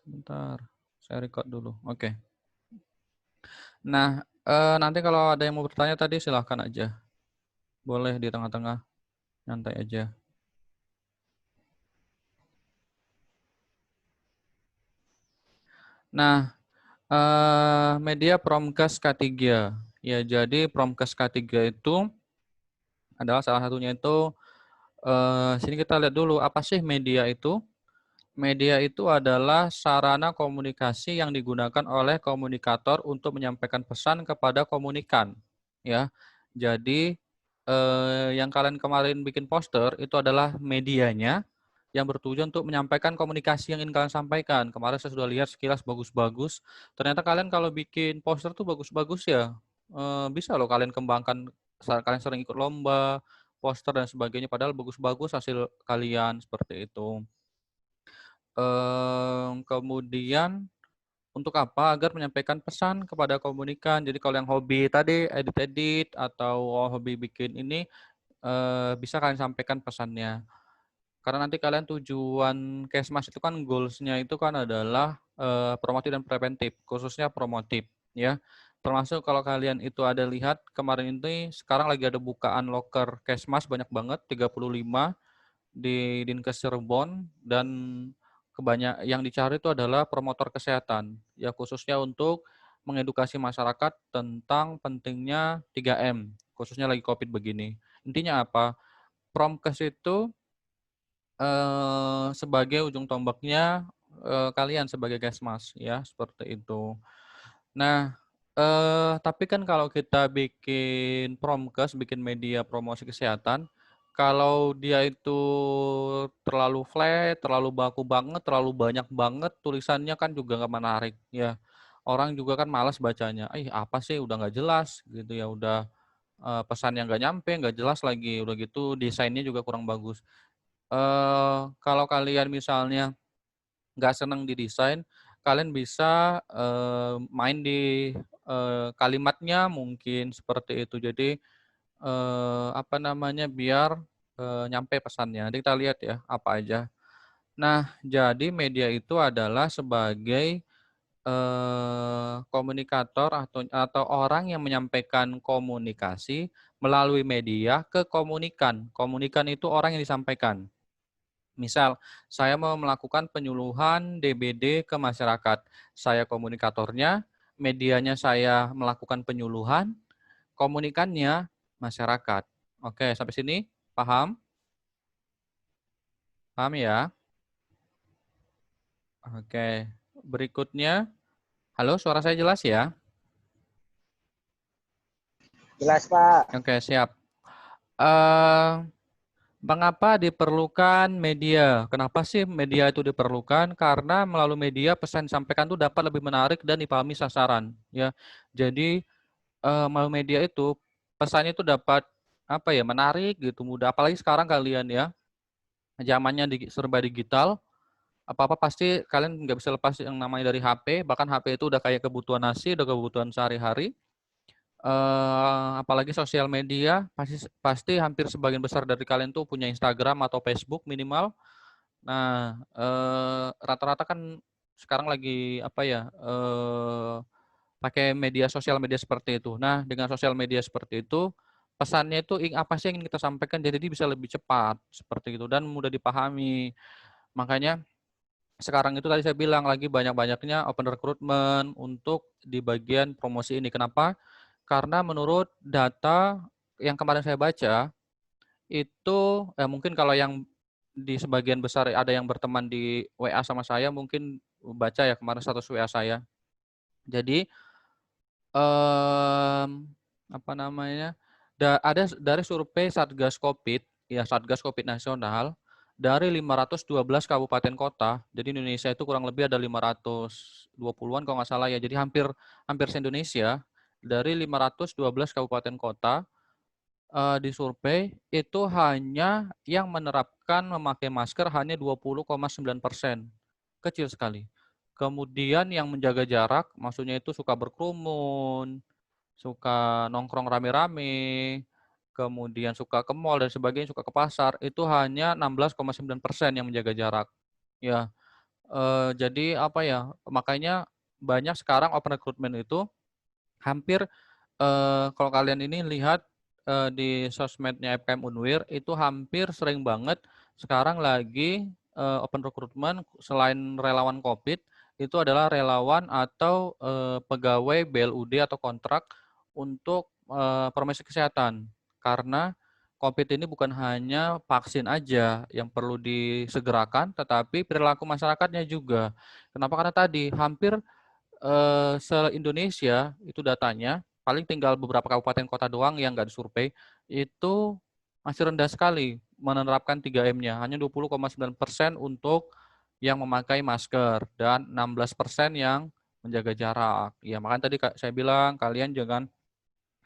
Bentar, saya record dulu. Oke. Nah, nanti kalau ada yang mau bertanya tadi silahkan aja. Boleh di tengah-tengah, nyantai aja. Nah, media Promcast K3. Ya, jadi Promcast K3 itu adalah salah satunya itu, sini kita lihat dulu apa sih media itu. Media itu adalah sarana komunikasi yang digunakan oleh komunikator untuk menyampaikan pesan kepada komunikan. Ya, jadi yang kalian kemarin bikin poster itu adalah medianya yang bertujuan untuk menyampaikan komunikasi yang ingin kalian sampaikan. Kemarin saya sudah lihat sekilas bagus-bagus. Ternyata kalian kalau bikin poster tuh bagus-bagus ya. Bisa loh kalian kembangkan. Kalian sering ikut lomba, poster dan sebagainya. Padahal bagus-bagus hasil kalian seperti itu. Kemudian untuk apa? Agar menyampaikan pesan kepada komunikan. Jadi kalau yang hobi tadi edit-edit atau hobi bikin ini bisa kalian sampaikan pesannya. Karena nanti kalian tujuan Kesmas itu kan goals-nya itu kan adalah promotif dan preventif, khususnya promotif ya. Termasuk kalau kalian itu ada lihat kemarin ini sekarang lagi ada bukaan loker Kesmas banyak banget 35 di Dinkes Cirebon dan yang dicari itu adalah promotor kesehatan ya khususnya untuk mengedukasi masyarakat tentang pentingnya 3M khususnya lagi Covid begini. Intinya apa? Promkes itu sebagai ujung tombaknya kalian sebagai Kesmas ya seperti itu. Nah, tapi kan kalau kita bikin promkes, bikin media promosi kesehatan, kalau dia itu terlalu flat, terlalu baku banget, terlalu banyak banget, tulisannya kan juga nggak menarik ya. Orang juga kan malas bacanya. Apa sih udah nggak jelas gitu ya, udah pesan yang nggak nyampe, nggak jelas lagi, udah gitu desainnya juga kurang bagus. Kalau kalian misalnya nggak senang di desain, kalian bisa, main di, kalimatnya mungkin seperti itu. Jadi, apa namanya, biar, nyampe pesannya. Nanti kita lihat ya, apa aja. Nah, jadi media itu adalah sebagai, komunikator atau orang yang menyampaikan komunikasi melalui media ke komunikan. Komunikan itu orang yang disampaikan. Misal, saya mau melakukan penyuluhan DBD ke masyarakat. Saya komunikatornya, medianya saya melakukan penyuluhan, komunikannya masyarakat. Oke, sampai sini paham? Paham ya? Oke, berikutnya. Halo, suara saya jelas ya? Jelas, Pak. Oke, siap. Eh, Mengapa diperlukan media? Kenapa sih media itu diperlukan? Karena melalui media pesan disampaikan itu dapat lebih menarik dan dipahami sasaran. Ya, jadi melalui media itu pesannya itu dapat apa ya menarik gitu mudah apalagi sekarang kalian ya zamannya serba digital apa-apa pasti kalian nggak bisa lepas yang namanya dari HP bahkan HP itu udah kayak kebutuhan nasi udah kebutuhan sehari-hari apalagi sosial media pasti pasti hampir sebagian besar dari kalian tuh punya Instagram atau Facebook minimal. Nah rata-rata kan sekarang lagi apa ya pakai sosial media seperti itu. Nah, dengan sosial media seperti itu, pesannya itu apa sih yang ingin kita sampaikan, jadi dia bisa lebih cepat, seperti itu, dan mudah dipahami. Makanya sekarang itu tadi saya bilang lagi banyak-banyaknya open recruitment untuk di bagian promosi ini. Kenapa? Karena menurut data yang kemarin saya baca, itu mungkin kalau yang di sebagian besar ada yang berteman di WA sama saya, mungkin baca ya kemarin status WA saya. Jadi apa namanya, ada dari survei Satgas Covid, ya Satgas Covid nasional, dari 512 kabupaten kota, jadi Indonesia itu kurang lebih ada 520-an kalau nggak salah ya, jadi hampir hampir se-Indonesia, dari 512 kabupaten kota, disurvei, itu hanya yang menerapkan memakai masker hanya 20,9%, kecil sekali. Kemudian yang menjaga jarak, maksudnya itu suka berkerumun, suka nongkrong rame-rame, kemudian suka ke mall dan sebagainya, suka ke pasar, itu hanya 16,9% yang menjaga jarak. Ya, Jadi apa ya, makanya banyak sekarang open recruitment itu hampir, kalau kalian ini lihat, di sosmednya FKM Unwir itu hampir sering banget sekarang lagi, open recruitment selain relawan Covid, itu adalah relawan atau, pegawai BLUD atau kontrak untuk, promosi kesehatan. Karena Covid ini bukan hanya vaksin aja yang perlu disegerakan, tetapi perilaku masyarakatnya juga. Kenapa? Karena tadi hampir se-Indonesia itu datanya, paling tinggal beberapa kabupaten kota doang yang nggak disurvei, itu masih rendah sekali menerapkan 3M-nya, hanya 20,9% untuk yang memakai masker dan 16% yang menjaga jarak. Ya makanya tadi saya bilang kalian jangan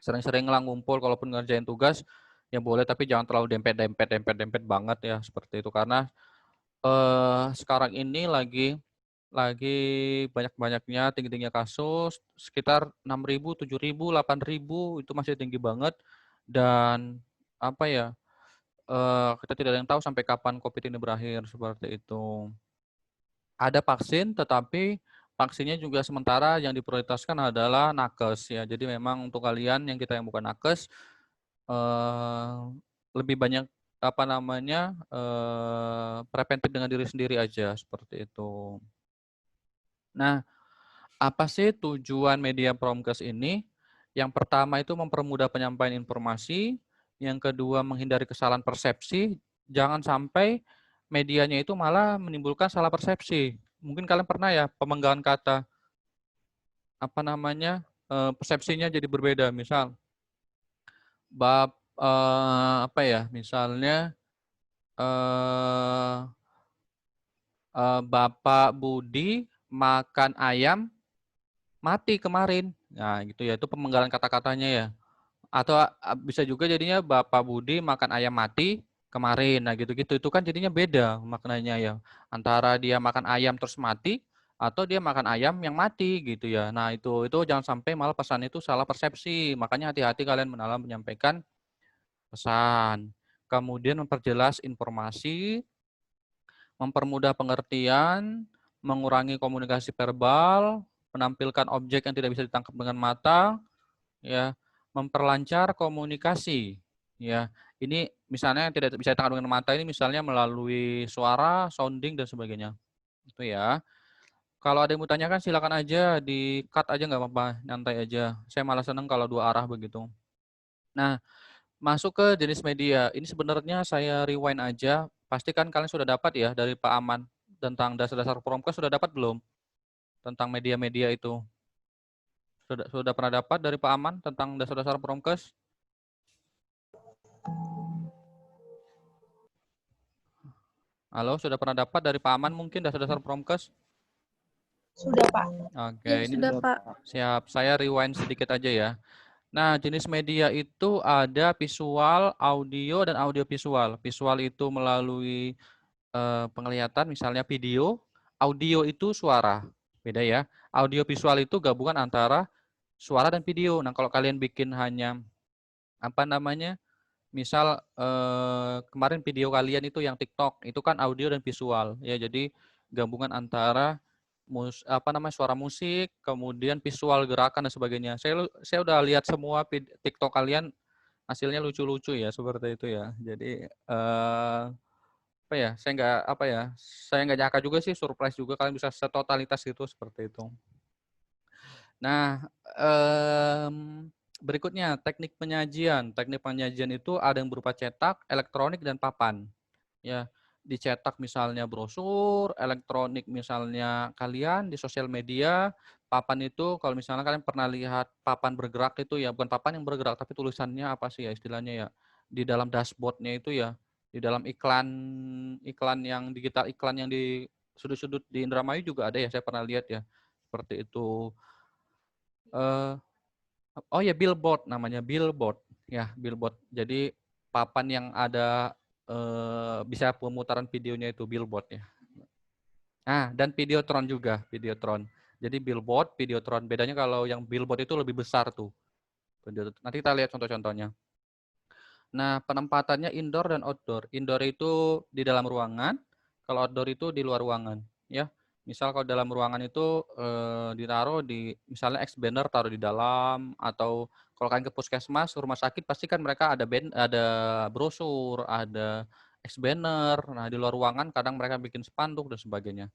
sering-sering lah ngumpul kalaupun ngerjain tugas, ya boleh tapi jangan terlalu dempet banget ya, seperti itu. Karena, sekarang ini lagi banyak-banyaknya, tinggi-tingginya kasus, sekitar 6.000, 7.000, 8.000 itu masih tinggi banget dan apa ya, kita tidak ada yang tahu sampai kapan Covid ini berakhir, seperti itu. Ada vaksin, tetapi vaksinnya juga sementara yang diprioritaskan adalah nakes ya. Jadi memang untuk kalian yang bukan nakes, eee, lebih banyak apa namanya, preventif dengan diri sendiri aja, seperti itu. Nah, apa sih tujuan media Promkes ini? Yang pertama itu mempermudah penyampaian informasi, yang kedua menghindari kesalahan persepsi, jangan sampai medianya itu malah menimbulkan salah persepsi. Mungkin kalian pernah ya pemenggalan kata, apa namanya, persepsinya jadi berbeda. Misal, apa ya, misalnya, eee Bapak Budi makan ayam mati kemarin. Nah gitu ya, itu pemenggalan kata-katanya ya. Atau, bisa juga jadinya Bapak Budi makan ayam mati kemarin. Nah gitu-gitu, itu kan jadinya beda maknanya ya. Antara dia makan ayam terus mati, atau dia makan ayam yang mati gitu ya. Nah itu jangan sampai malah pesan itu salah persepsi. Makanya hati-hati kalian dalam menyampaikan pesan. Kemudian memperjelas informasi, mempermudah pengertian, mengurangi komunikasi verbal, menampilkan objek yang tidak bisa ditangkap dengan mata, ya, memperlancar komunikasi, ya. Ini misalnya yang tidak bisa ditangkap dengan mata ini misalnya melalui suara, sounding dan sebagainya. Itu ya. Kalau ada yang mau tanyakan silakan aja, di-cut aja nggak apa-apa, nyantai aja. Saya malah seneng kalau dua arah begitu. Nah, masuk ke jenis media. Ini sebenarnya saya rewind aja, pasti kan kalian sudah dapat ya dari Pak Aman tentang dasar-dasar Promkes sudah dapat belum? Tentang media-media itu. Sudah pernah dapat dari Pak Aman tentang dasar-dasar Promkes? Halo, sudah pernah dapat dari Pak Aman mungkin dasar-dasar Promkes? Sudah, Pak. Oke, Ya, ini sudah, Pak. siap. Saya rewind sedikit aja ya. Nah, jenis media itu ada visual, audio, dan audiovisual. Visual itu melalui penglihatan misalnya video, audio itu suara, beda ya. Audio visual itu gabungan antara suara dan video. Nah, kalau kalian bikin hanya apa namanya, misal kemarin video kalian itu yang TikTok, itu kan audio dan visual ya. Jadi gabungan antara apa namanya, suara musik, kemudian visual gerakan dan sebagainya. Saya udah lihat semua TikTok kalian, hasilnya lucu-lucu ya, seperti itu ya. Jadi apa ya, saya nggak nyangka juga sih, surprise juga kalian bisa setotalitas itu, seperti itu. Nah, berikutnya teknik penyajian. Teknik penyajian itu ada yang berupa cetak, elektronik, dan papan. Ya, dicetak misalnya brosur, elektronik misalnya kalian di sosial media, papan itu kalau misalnya kalian pernah lihat papan bergerak itu ya, bukan papan yang bergerak, tapi tulisannya apa sih ya istilahnya ya, di dalam dashboard-nya itu ya, di dalam iklan iklan yang digital, iklan yang di sudut-sudut di Indramayu juga ada ya, saya pernah lihat ya, seperti itu. Eh, oh ya billboard namanya, billboard ya, billboard. Jadi papan yang ada bisa pemutaran videonya itu billboard ya. Nah, dan videotron juga, videotron. Jadi billboard, videotron. Bedanya kalau yang billboard itu lebih besar tuh. Nanti kita lihat contoh-contohnya. Nah, penempatannya indoor dan outdoor. Indoor itu di dalam ruangan, kalau outdoor itu di luar ruangan, ya. Misal kalau dalam ruangan itu ditaruh di misalnya X banner taruh di dalam, atau kalau kalian ke puskesmas, rumah sakit pasti kan mereka ada brosur, ada X banner. Nah, di luar ruangan kadang mereka bikin spanduk dan sebagainya.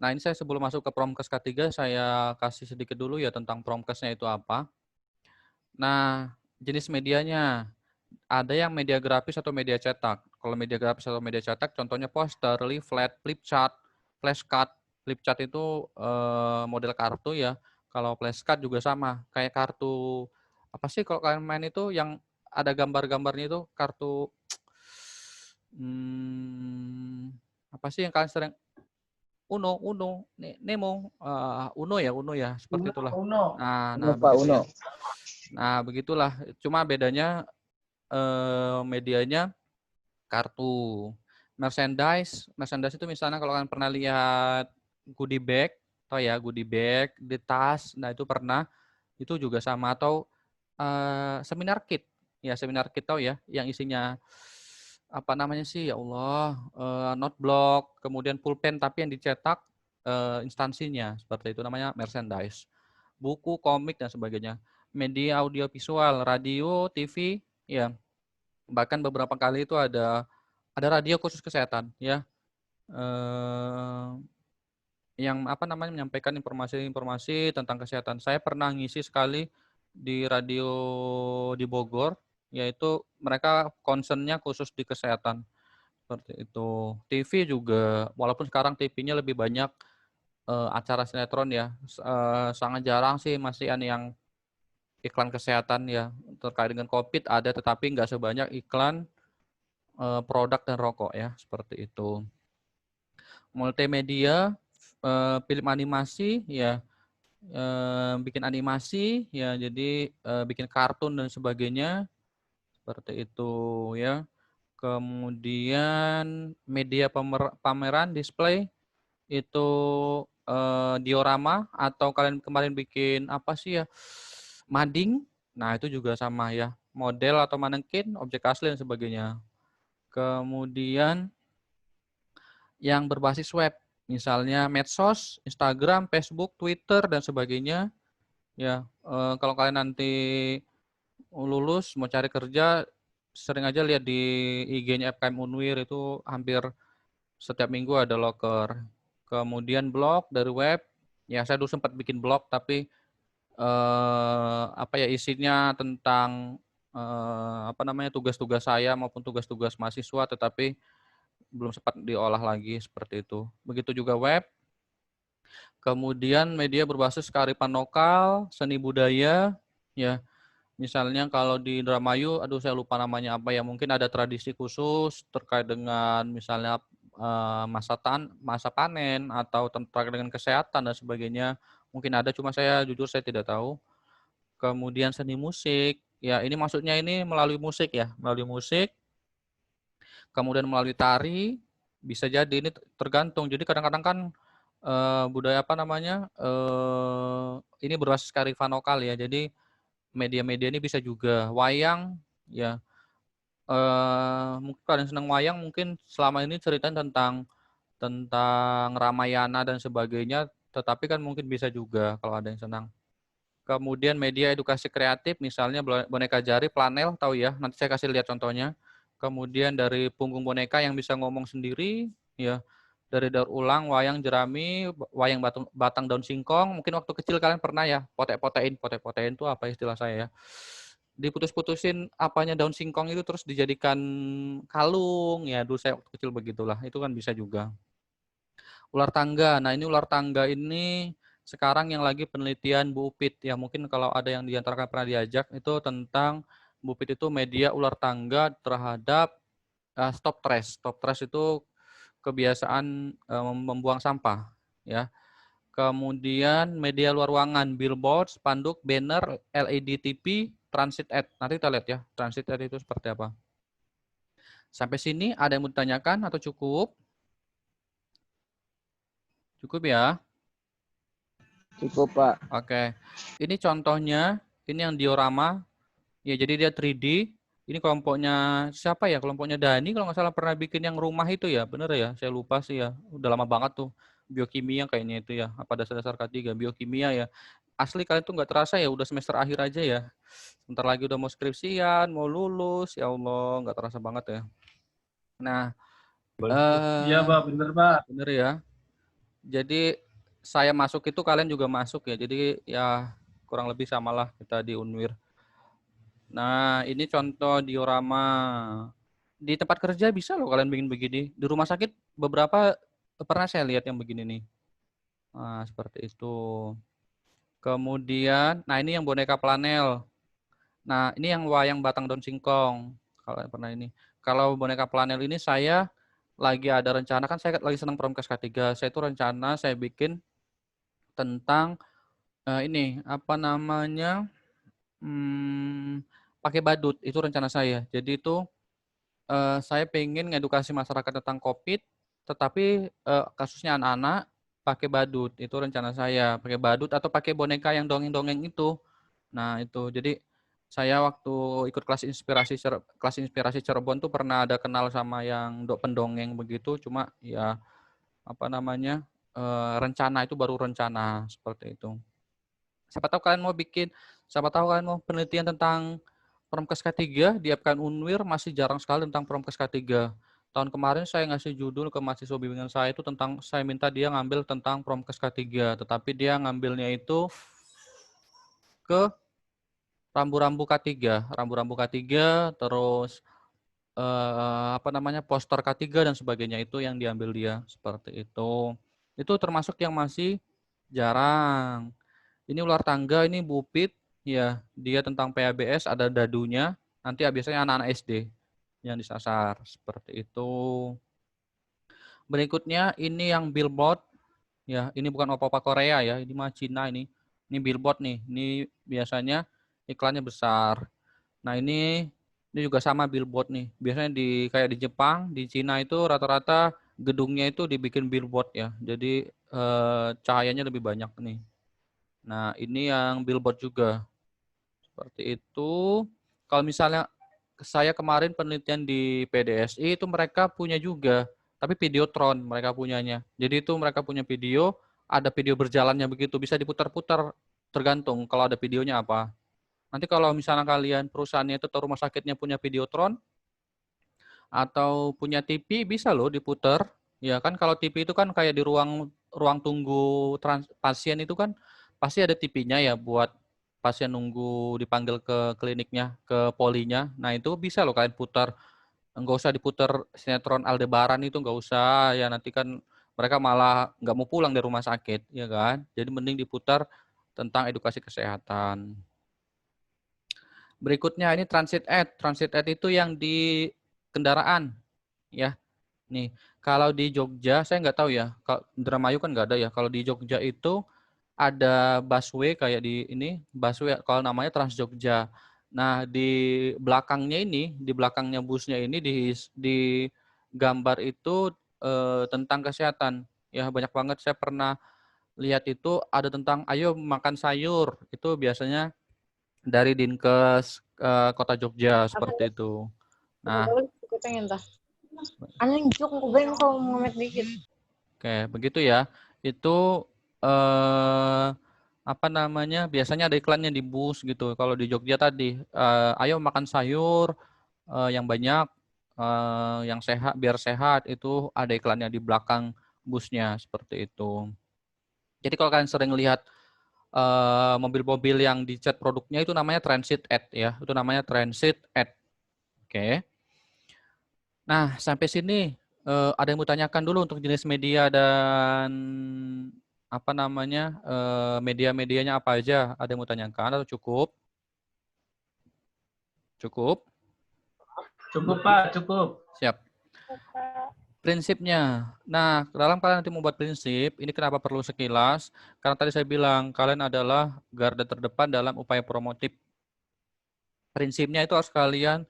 Nah, ini saya sebelum masuk ke Promkes K3 saya kasih sedikit dulu ya tentang Promkesnya itu apa. Nah, jenis medianya. Ada yang media grafis atau media cetak. Kalau media grafis atau media cetak, contohnya poster, leaflet, flipchart, flashcard. Flipchart itu model kartu ya. Kalau flashcard juga sama, kayak kartu apa sih kalau kalian main itu yang ada gambar-gambarnya itu kartu apa sih yang kalian sering Uno, Nemo, Uno ya, seperti itulah. Uno. Nah, Pak begitu Uno. ya. Nah, begitulah. Cuma bedanya medianya kartu. Merchandise itu misalnya kalau kalian pernah lihat goodie bag, tau ya goodie bag di tas, nah itu pernah, itu juga sama. Atau seminar kit, ya seminar kit tau ya, yang isinya apa namanya sih ya Allah, note block, kemudian pulpen tapi yang dicetak instansinya, seperti itu namanya merchandise. Buku, komik dan sebagainya. Media audiovisual, radio, TV, ya bahkan beberapa kali itu ada radio khusus kesehatan ya, yang apa namanya menyampaikan informasi-informasi tentang kesehatan. Saya pernah ngisi sekali di radio di Bogor, yaitu mereka concernnya khusus di kesehatan seperti itu. TV juga, walaupun sekarang TV-nya lebih banyak acara sinetron ya, sangat jarang sih masih ada yang iklan kesehatan ya terkait dengan COVID ada, tetapi nggak sebanyak iklan produk dan rokok ya, seperti itu. Multimedia, film animasi ya, bikin animasi ya, jadi bikin kartun dan sebagainya, seperti itu ya. Kemudian media pameran display itu diorama, atau kalian kemarin bikin apa sih ya, mading, nah itu juga sama ya, model atau manekin, objek asli dan sebagainya. Kemudian yang berbasis web, misalnya medsos, Instagram, Facebook, Twitter dan sebagainya. Ya, kalau kalian nanti lulus mau cari kerja, sering aja lihat di IG-nya FKM Unwir itu hampir setiap minggu ada loker. Kemudian blog dari web, ya saya dulu sempat bikin blog tapi apa ya isinya tentang apa namanya tugas-tugas saya maupun tugas-tugas mahasiswa, tetapi belum sempat diolah lagi seperti itu. Begitu juga web. Kemudian media berbasis kearifan lokal, seni budaya, ya. Misalnya kalau di Indramayu, aduh saya lupa namanya apa ya, mungkin ada tradisi khusus terkait dengan misalnya masa panen atau terkait dengan kesehatan dan sebagainya. Mungkin ada, cuma saya jujur saya tidak tahu. Kemudian seni musik, ya ini maksudnya ini melalui musik ya, melalui musik. Kemudian melalui tari, bisa jadi ini tergantung. Jadi kadang-kadang kan budaya apa namanya, ini berbasis kearifan lokal ya. Jadi media-media ini bisa juga wayang ya. Mungkin kalian senang wayang, mungkin selama ini cerita tentang Ramayana dan sebagainya, tetapi kan mungkin bisa juga kalau ada yang senang. Kemudian media edukasi kreatif, misalnya boneka jari, planel, tahu ya? Nanti saya kasih lihat contohnya. Kemudian dari punggung boneka yang bisa ngomong sendiri, ya. Dari daur ulang, wayang jerami, wayang batang daun singkong. Mungkin waktu kecil kalian pernah ya, potek-potein itu apa istilah saya ya. Diputus-putusin apanya daun singkong itu terus dijadikan kalung, ya dulu saya waktu kecil begitulah. Itu kan bisa juga. Ular tangga. Nah, ini ular tangga ini sekarang yang lagi penelitian Bu Upit ya, mungkin kalau ada yang diantara pernah diajak itu tentang Bu Upit itu media ular tangga terhadap stop trash. Stop trash itu kebiasaan membuang sampah ya. Kemudian media luar ruangan, billboard, spanduk, banner, LED TV, transit ad. Nanti kita lihat ya, transit ad itu seperti apa. Sampai sini ada yang mau ditanyakan atau cukup? Cukup ya? Cukup, Pak. Oke. Ini contohnya, ini yang diorama. Ya, jadi dia 3D. Ini kelompoknya siapa ya? Kelompoknya Dani kalau nggak salah pernah bikin yang rumah itu ya, bener ya? Saya lupa sih ya. Udah lama banget tuh. Biokimia kayaknya itu ya. Apa dasar-dasar K3 biokimia ya. Asli kalian tuh nggak terasa ya, udah semester akhir aja ya. Sebentar lagi udah mau skripsian, mau lulus. Ya Allah, nggak terasa banget ya. Nah, Iya, Pak, bener, Pak. bener ya. Jadi saya masuk itu kalian juga masuk ya. Jadi ya kurang lebih samalah kita di Unwir. Nah, ini contoh diorama. Di tempat kerja bisa loh kalian bikin begini. Di rumah sakit beberapa pernah saya lihat yang begini nih. Nah, seperti itu. Kemudian, nah ini yang boneka planel. Nah, ini yang wayang batang daun singkong. Kalau pernah ini. Kalau boneka planel ini saya lagi ada rencana, kan saya lagi senang Promkes K3. Saya itu rencana saya bikin tentang ini apa namanya? Pakai badut, itu rencana saya. Jadi itu saya pengen ngedukasi masyarakat tentang COVID, tetapi kasusnya anak-anak pakai badut, itu rencana saya. Pakai badut atau pakai boneka yang dongeng-dongeng itu. Nah itu, jadi saya waktu ikut kelas inspirasi Cirebon tuh pernah ada kenal sama yang pendongeng begitu, cuma ya apa namanya rencana itu baru rencana seperti itu. Siapa tahu kalian mau bikin, siapa tahu kalian mau penelitian tentang Promkes K3 di FKN Unwir, masih jarang sekali tentang Promkes K3. Tahun kemarin saya ngasih judul ke mahasiswa bimbingan saya itu tentang, saya minta dia ngambil tentang Promkes K3, tetapi dia ngambilnya itu ke rambu-rambu K3, terus apa namanya poster K3 dan sebagainya, itu yang diambil dia seperti itu. Itu termasuk yang masih jarang. Ini ular tangga, ini bupit, ya dia tentang PABS, ada dadunya. Nanti biasanya anak-anak SD yang disasar seperti itu. Berikutnya ini yang billboard, ya ini bukan opa-opa Korea ya, ini mah Cina ini. Ini billboard nih, ini biasanya iklannya besar. Nah ini juga sama billboard nih. Biasanya di kayak di Jepang, di Cina itu rata-rata gedungnya itu dibikin billboard ya. Jadi cahayanya lebih banyak nih. Nah ini yang billboard juga. Seperti itu. Kalau misalnya saya kemarin penelitian di PDSI itu mereka punya juga, tapi videotron mereka punyanya. Jadi itu mereka punya video, ada video berjalannya begitu, bisa diputar-putar tergantung kalau ada videonya apa. Nanti kalau misalnya kalian perusahaannya itu atau rumah sakitnya punya videotron atau punya TV, bisa loh diputar. Ya kan kalau TV itu kan kayak di ruang ruang tunggu pasien itu kan pasti ada TV-nya ya buat pasien nunggu dipanggil ke kliniknya, ke polinya. Nah itu bisa loh kalian putar. Nggak usah diputar sinetron Aldebaran itu, nggak usah. Ya nanti kan mereka malah nggak mau pulang dari rumah sakit, ya kan. Jadi mending diputar tentang edukasi kesehatan. Berikutnya ini transit ad. Transit ad itu yang di kendaraan, ya. Nih, kalau di Jogja, saya nggak tahu ya. Kalau Indramayu kan nggak ada ya. Kalau di Jogja itu ada busway kayak di ini, busway kalau namanya Trans Jogja. Nah, di belakangnya ini, di belakangnya busnya ini di gambar itu tentang kesehatan. Ya, banyak banget saya pernah lihat itu ada tentang ayo makan sayur. Itu biasanya dari Dinkes Kota Jogja seperti itu. Nah, Aku pengen tah. Anjing juk aku pengen kalau ngomet dikit. oke, begitu ya. Itu apa namanya? Biasanya ada iklannya di bus gitu. Kalau di Jogja tadi, ayo makan sayur yang banyak, yang sehat, biar sehat. Itu ada iklannya di belakang busnya seperti itu. Jadi kalau kalian sering lihat mobil-mobil yang dicat produknya itu namanya transit ad ya. Itu namanya transit ad. Oke. Nah, sampai sini ada yang mau tanyakan dulu untuk jenis media dan apa namanya media-medianya apa aja? Ada yang mau tanyakan atau cukup? Cukup? Cukup, Pak, cukup. Siap. Prinsipnya. Nah, dalam kalian nanti membuat prinsip, ini kenapa perlu sekilas? Karena tadi saya bilang, kalian adalah garda terdepan dalam upaya promotif. Prinsipnya itu harus kalian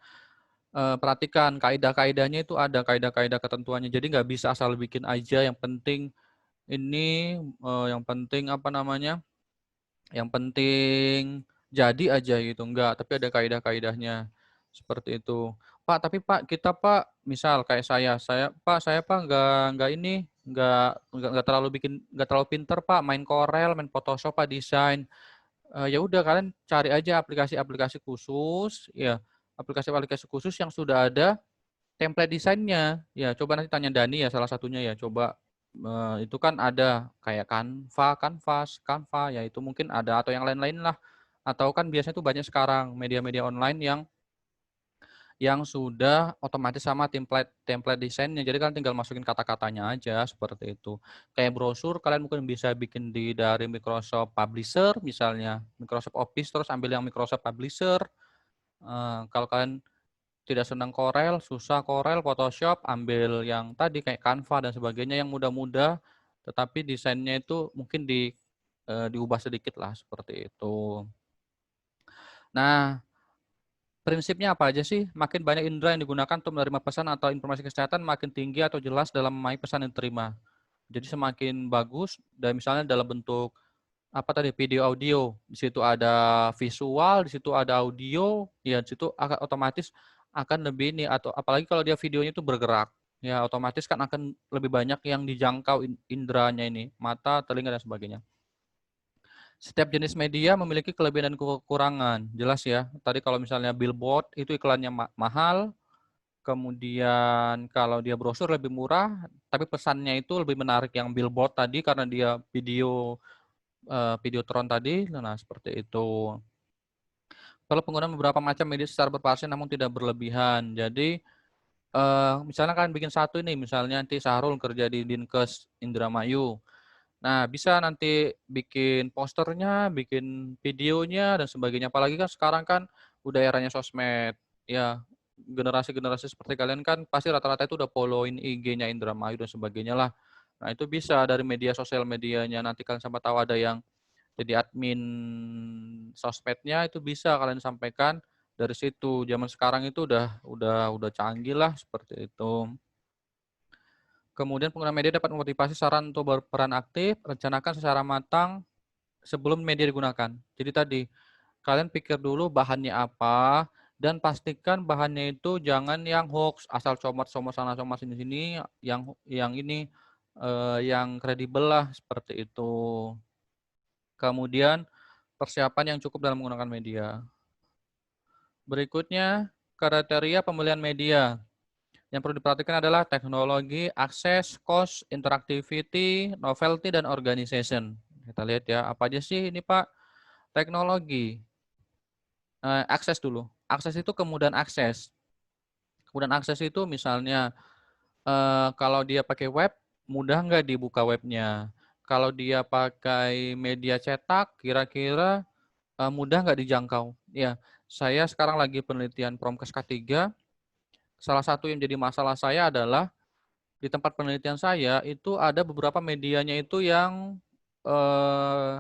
perhatikan, kaidah-kaidahnya itu ada kaidah-kaidah ketentuannya. Jadi nggak bisa asal bikin aja, yang penting ini yang penting apa namanya? Yang penting jadi aja gitu, enggak, tapi ada kaidah-kaidahnya. Seperti itu. Pak, tapi Pak, kita Pak, misal kayak saya Pak nggak ini, nggak terlalu pinter Pak, main Corel, main Photoshop Pak, desain. Ya udah kalian cari aja aplikasi-aplikasi khusus, ya aplikasi-aplikasi khusus yang sudah ada template desainnya. Ya coba nanti tanya Dani ya salah satunya ya, coba itu kan ada kayak Canva, ya itu mungkin ada atau yang lain-lain lah. Atau kan biasanya tuh banyak sekarang media-media online yang sudah otomatis sama template template desainnya. Jadi kalian tinggal masukin kata-katanya aja seperti itu. Kayak brosur kalian mungkin bisa bikin dari Microsoft Publisher misalnya, Microsoft Office terus ambil yang Microsoft Publisher. Kalau kalian tidak senang Corel, susah Corel, Photoshop, ambil yang tadi kayak Canva dan sebagainya yang mudah-mudah, tetapi desainnya itu mungkin diubah sedikit lah seperti itu. Nah, prinsipnya apa aja sih? Makin banyak indera yang digunakan untuk menerima pesan atau informasi kesehatan, makin tinggi atau jelas dalam memahami pesan yang diterima. Jadi semakin bagus, dan misalnya dalam bentuk apa tadi video audio, di situ ada visual, di situ ada audio, ya di situ akan otomatis akan lebih ini atau apalagi kalau dia videonya itu bergerak, ya otomatis kan akan lebih banyak yang dijangkau inderanya ini, mata, telinga dan sebagainya. Setiap jenis media memiliki kelebihan dan kekurangan, jelas ya. Tadi kalau misalnya billboard itu iklannya mahal, kemudian kalau dia brosur lebih murah, tapi pesannya itu lebih menarik yang billboard tadi karena dia videotron tadi. Nah, seperti itu. Perlu penggunaan beberapa macam media secara bervariasi namun tidak berlebihan. Jadi misalnya kalian bikin satu ini, misalnya nanti Sahrul kerja di Dinkes Indramayu. Nah, bisa nanti bikin posternya, bikin videonya, dan sebagainya. Apalagi kan sekarang kan udah eranya sosmed. Ya, generasi-generasi seperti kalian kan pasti rata-rata itu udah followin IG-nya Indramayu dan sebagainya lah. Nah, itu bisa dari media sosial medianya. Nanti kalian sama tahu ada yang jadi admin sosmednya, itu bisa kalian sampaikan dari situ. Zaman sekarang itu udah canggih lah seperti itu. Kemudian pengguna media dapat memotivasi saran untuk berperan aktif, rencanakan secara matang sebelum media digunakan. Jadi tadi, kalian pikir dulu bahannya apa, dan pastikan bahannya itu jangan yang hoax, asal comot-comot sana comot sini-sini, yang ini yang kredibel lah, seperti itu. Kemudian persiapan yang cukup dalam menggunakan media. Berikutnya, kriteria pemilihan media. Yang perlu diperhatikan adalah teknologi, akses, cost, interactivity, novelty, dan organization. Kita lihat ya, apa aja sih ini Pak? Teknologi. Akses dulu. Akses itu kemudahan akses. Kemudahan akses itu misalnya, kalau dia pakai web, mudah nggak dibuka webnya? Kalau dia pakai media cetak, kira-kira mudah nggak dijangkau? Ya, saya sekarang lagi penelitian Promkes K3. Salah satu yang jadi masalah saya adalah di tempat penelitian saya itu ada beberapa medianya itu yang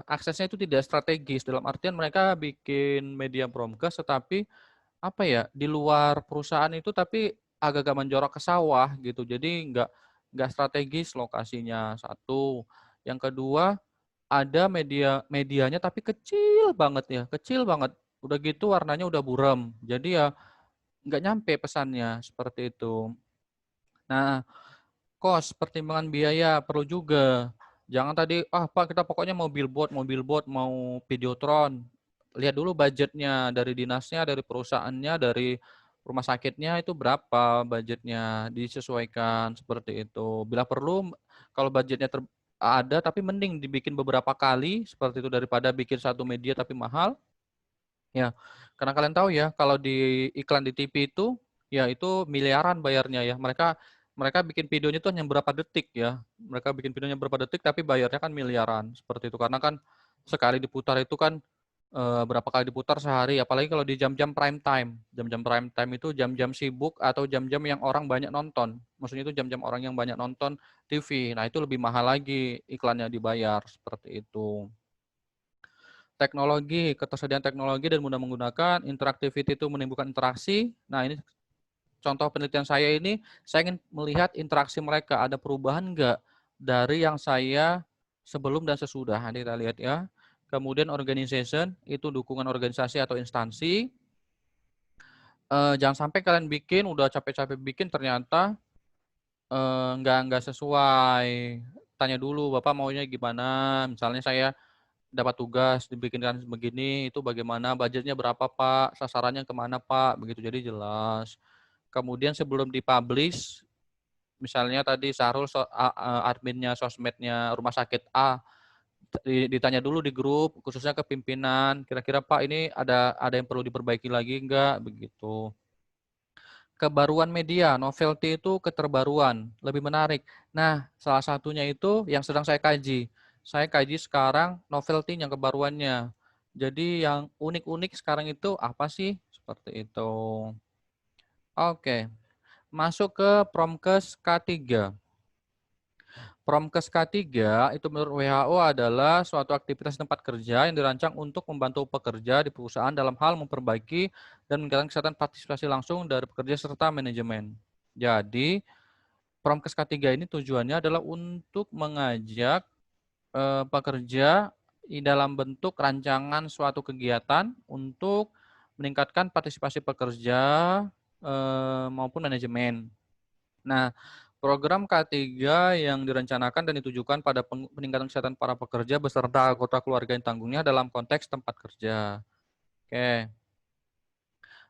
aksesnya itu tidak strategis, dalam artian mereka bikin media Promkes tetapi apa ya, di luar perusahaan itu tapi agak-agak menjorok ke sawah gitu. Jadi nggak strategis lokasinya, satu. Yang kedua, ada medianya tapi kecil banget ya, kecil banget. Udah gitu warnanya udah buram. Jadi ya nggak nyampe pesannya seperti itu. Nah, cost, pertimbangan biaya perlu juga. Jangan tadi, Pak kita pokoknya mau billboard, mau videotron. Lihat dulu budgetnya dari dinasnya, dari perusahaannya, dari rumah sakitnya itu berapa budgetnya, disesuaikan seperti itu. Bila perlu, kalau budgetnya ada tapi mending dibikin beberapa kali seperti itu daripada bikin satu media tapi mahal. Ya, karena kalian tahu ya, kalau di iklan di TV itu, ya itu miliaran bayarnya ya. Mereka mereka bikin videonya itu hanya berapa detik ya. Mereka bikin videonya berapa detik, tapi bayarnya kan miliaran seperti itu. Karena kan sekali diputar itu kan berapa kali diputar sehari. Apalagi kalau di jam-jam prime time. Jam-jam prime time itu jam-jam sibuk atau jam-jam yang orang banyak nonton. Maksudnya itu jam-jam orang yang banyak nonton TV. Nah itu lebih mahal lagi iklannya dibayar seperti itu. Teknologi, ketersediaan teknologi dan mudah menggunakan, interactivity itu menimbulkan interaksi. Nah, ini contoh penelitian saya ini, saya ingin melihat interaksi mereka, ada perubahan enggak dari yang saya sebelum dan sesudah. Nanti kita lihat ya. Kemudian organization, itu dukungan organisasi atau instansi. jangan sampai kalian bikin, udah capek-capek bikin, ternyata nggak sesuai. Tanya dulu, Bapak maunya gimana? Misalnya saya dapat tugas dibikinkan begini, itu bagaimana? Budgetnya berapa, Pak? Sasarannya kemana, Pak? Begitu, jadi jelas. Kemudian sebelum dipublish, misalnya tadi Sahrul adminnya sosmednya rumah sakit A, ditanya dulu di grup, khususnya ke pimpinan, kira-kira Pak ini ada yang perlu diperbaiki lagi enggak? Begitu. Kebaruan media, novelty itu keterbaruan, lebih menarik. Nah, salah satunya itu yang sedang saya kaji. Saya kaji sekarang novelty yang kebaruannya. Jadi yang unik-unik sekarang itu apa sih? Seperti itu. Oke, masuk ke Promkes K3. Promkes K3 itu menurut WHO adalah suatu aktivitas tempat kerja yang dirancang untuk membantu pekerja di perusahaan dalam hal memperbaiki dan meningkatkan kesehatan partisipasi langsung dari pekerja serta manajemen. Jadi, Promkes K3 ini tujuannya adalah untuk mengajak pekerja di dalam bentuk rancangan suatu kegiatan untuk meningkatkan partisipasi pekerja maupun manajemen. Nah, program K3 yang direncanakan dan ditujukan pada peningkatan kesehatan para pekerja beserta anggota keluarga yang tanggungnya dalam konteks tempat kerja. Oke.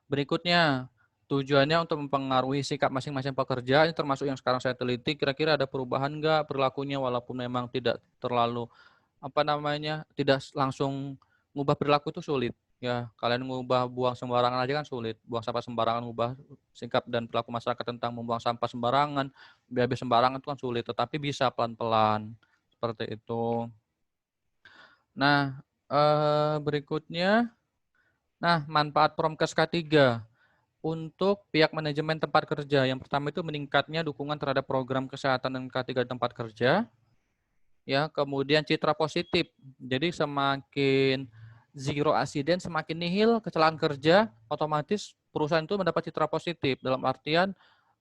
Berikutnya, tujuannya untuk mempengaruhi sikap masing-masing pekerja, ini termasuk yang sekarang saya teliti, kira-kira ada perubahan nggak perilakunya walaupun memang tidak terlalu, tidak langsung ngubah perilaku itu sulit. Ya, kalian ngubah buang sembarangan aja kan sulit. Buang sampah sembarangan, ngubah sikap dan perilaku masyarakat tentang membuang sampah sembarangan, BAB sembarangan itu kan sulit, tetapi bisa pelan-pelan. Seperti itu. Nah, berikutnya, manfaat Promkes K3 untuk pihak manajemen tempat kerja. Yang pertama itu meningkatnya dukungan terhadap program kesehatan dan K3 tempat kerja. Ya, kemudian citra positif. Jadi semakin zero accident, semakin nihil kecelakaan kerja, otomatis perusahaan itu mendapat citra positif. Dalam artian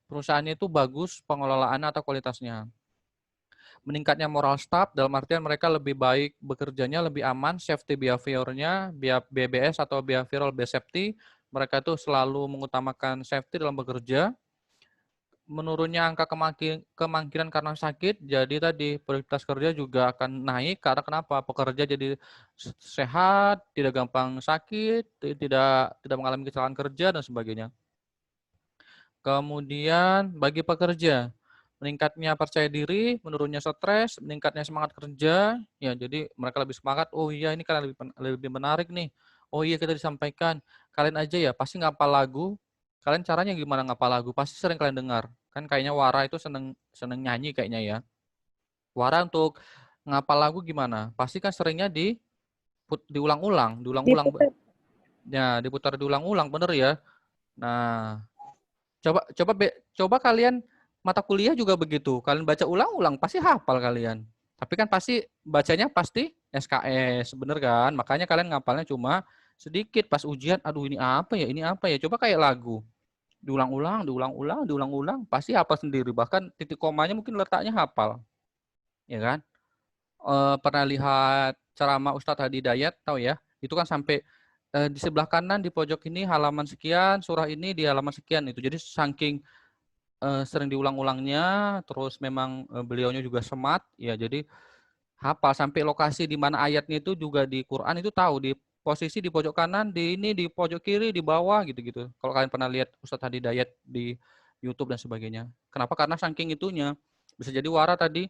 perusahaannya itu bagus pengelolaannya atau kualitasnya. Meningkatnya moral staff, dalam artian mereka lebih baik bekerjanya, lebih aman, safety behavior-nya, BBS atau behavioral based safety, mereka itu selalu mengutamakan safety dalam bekerja. Menurunnya angka kemangkiran karena sakit, jadi tadi produktivitas kerja juga akan naik karena kenapa? Pekerja jadi sehat, tidak gampang sakit, tidak mengalami kecelakaan kerja dan sebagainya. Kemudian bagi pekerja, meningkatnya percaya diri, menurunnya stres, meningkatnya semangat kerja, ya jadi mereka lebih semangat. Oh iya ini kan lebih menarik nih. Oh iya kita disampaikan. Kalian aja ya pasti ngapal lagu. Kalian caranya gimana ngapal lagu? Pasti sering kalian dengar. Kan kayaknya Wara itu seneng nyanyi kayaknya ya. Wara untuk ngapal lagu gimana? Pasti kan seringnya diulang-ulang. Ya, diputar diulang-ulang, bener ya. Nah, coba kalian mata kuliah juga begitu. Kalian baca ulang-ulang pasti hafal kalian. Tapi kan pasti bacanya pasti SKS, bener kan? Makanya kalian ngapalnya cuma sedikit pas ujian. Aduh ini apa ya? Ini apa ya? Coba kayak lagu. Diulang-ulang, pasti hafal sendiri. Bahkan titik komanya mungkin letaknya hafal. Ya kan? Pernah lihat ceramah Ustadz Hadi Dayat, tahu ya? Itu kan sampai di sebelah kanan di pojok ini halaman sekian, surah ini di halaman sekian itu. Jadi saking sering diulang-ulangnya, terus memang beliaunya juga smart, ya jadi hafal sampai lokasi di mana ayatnya itu juga di Quran itu tahu di posisi di pojok kanan, di ini di pojok kiri, di bawah gitu-gitu. Kalau kalian pernah lihat Ustadz Hadi Dayat di YouTube dan sebagainya. Kenapa? Karena saking itunya. Bisa jadi Wara tadi,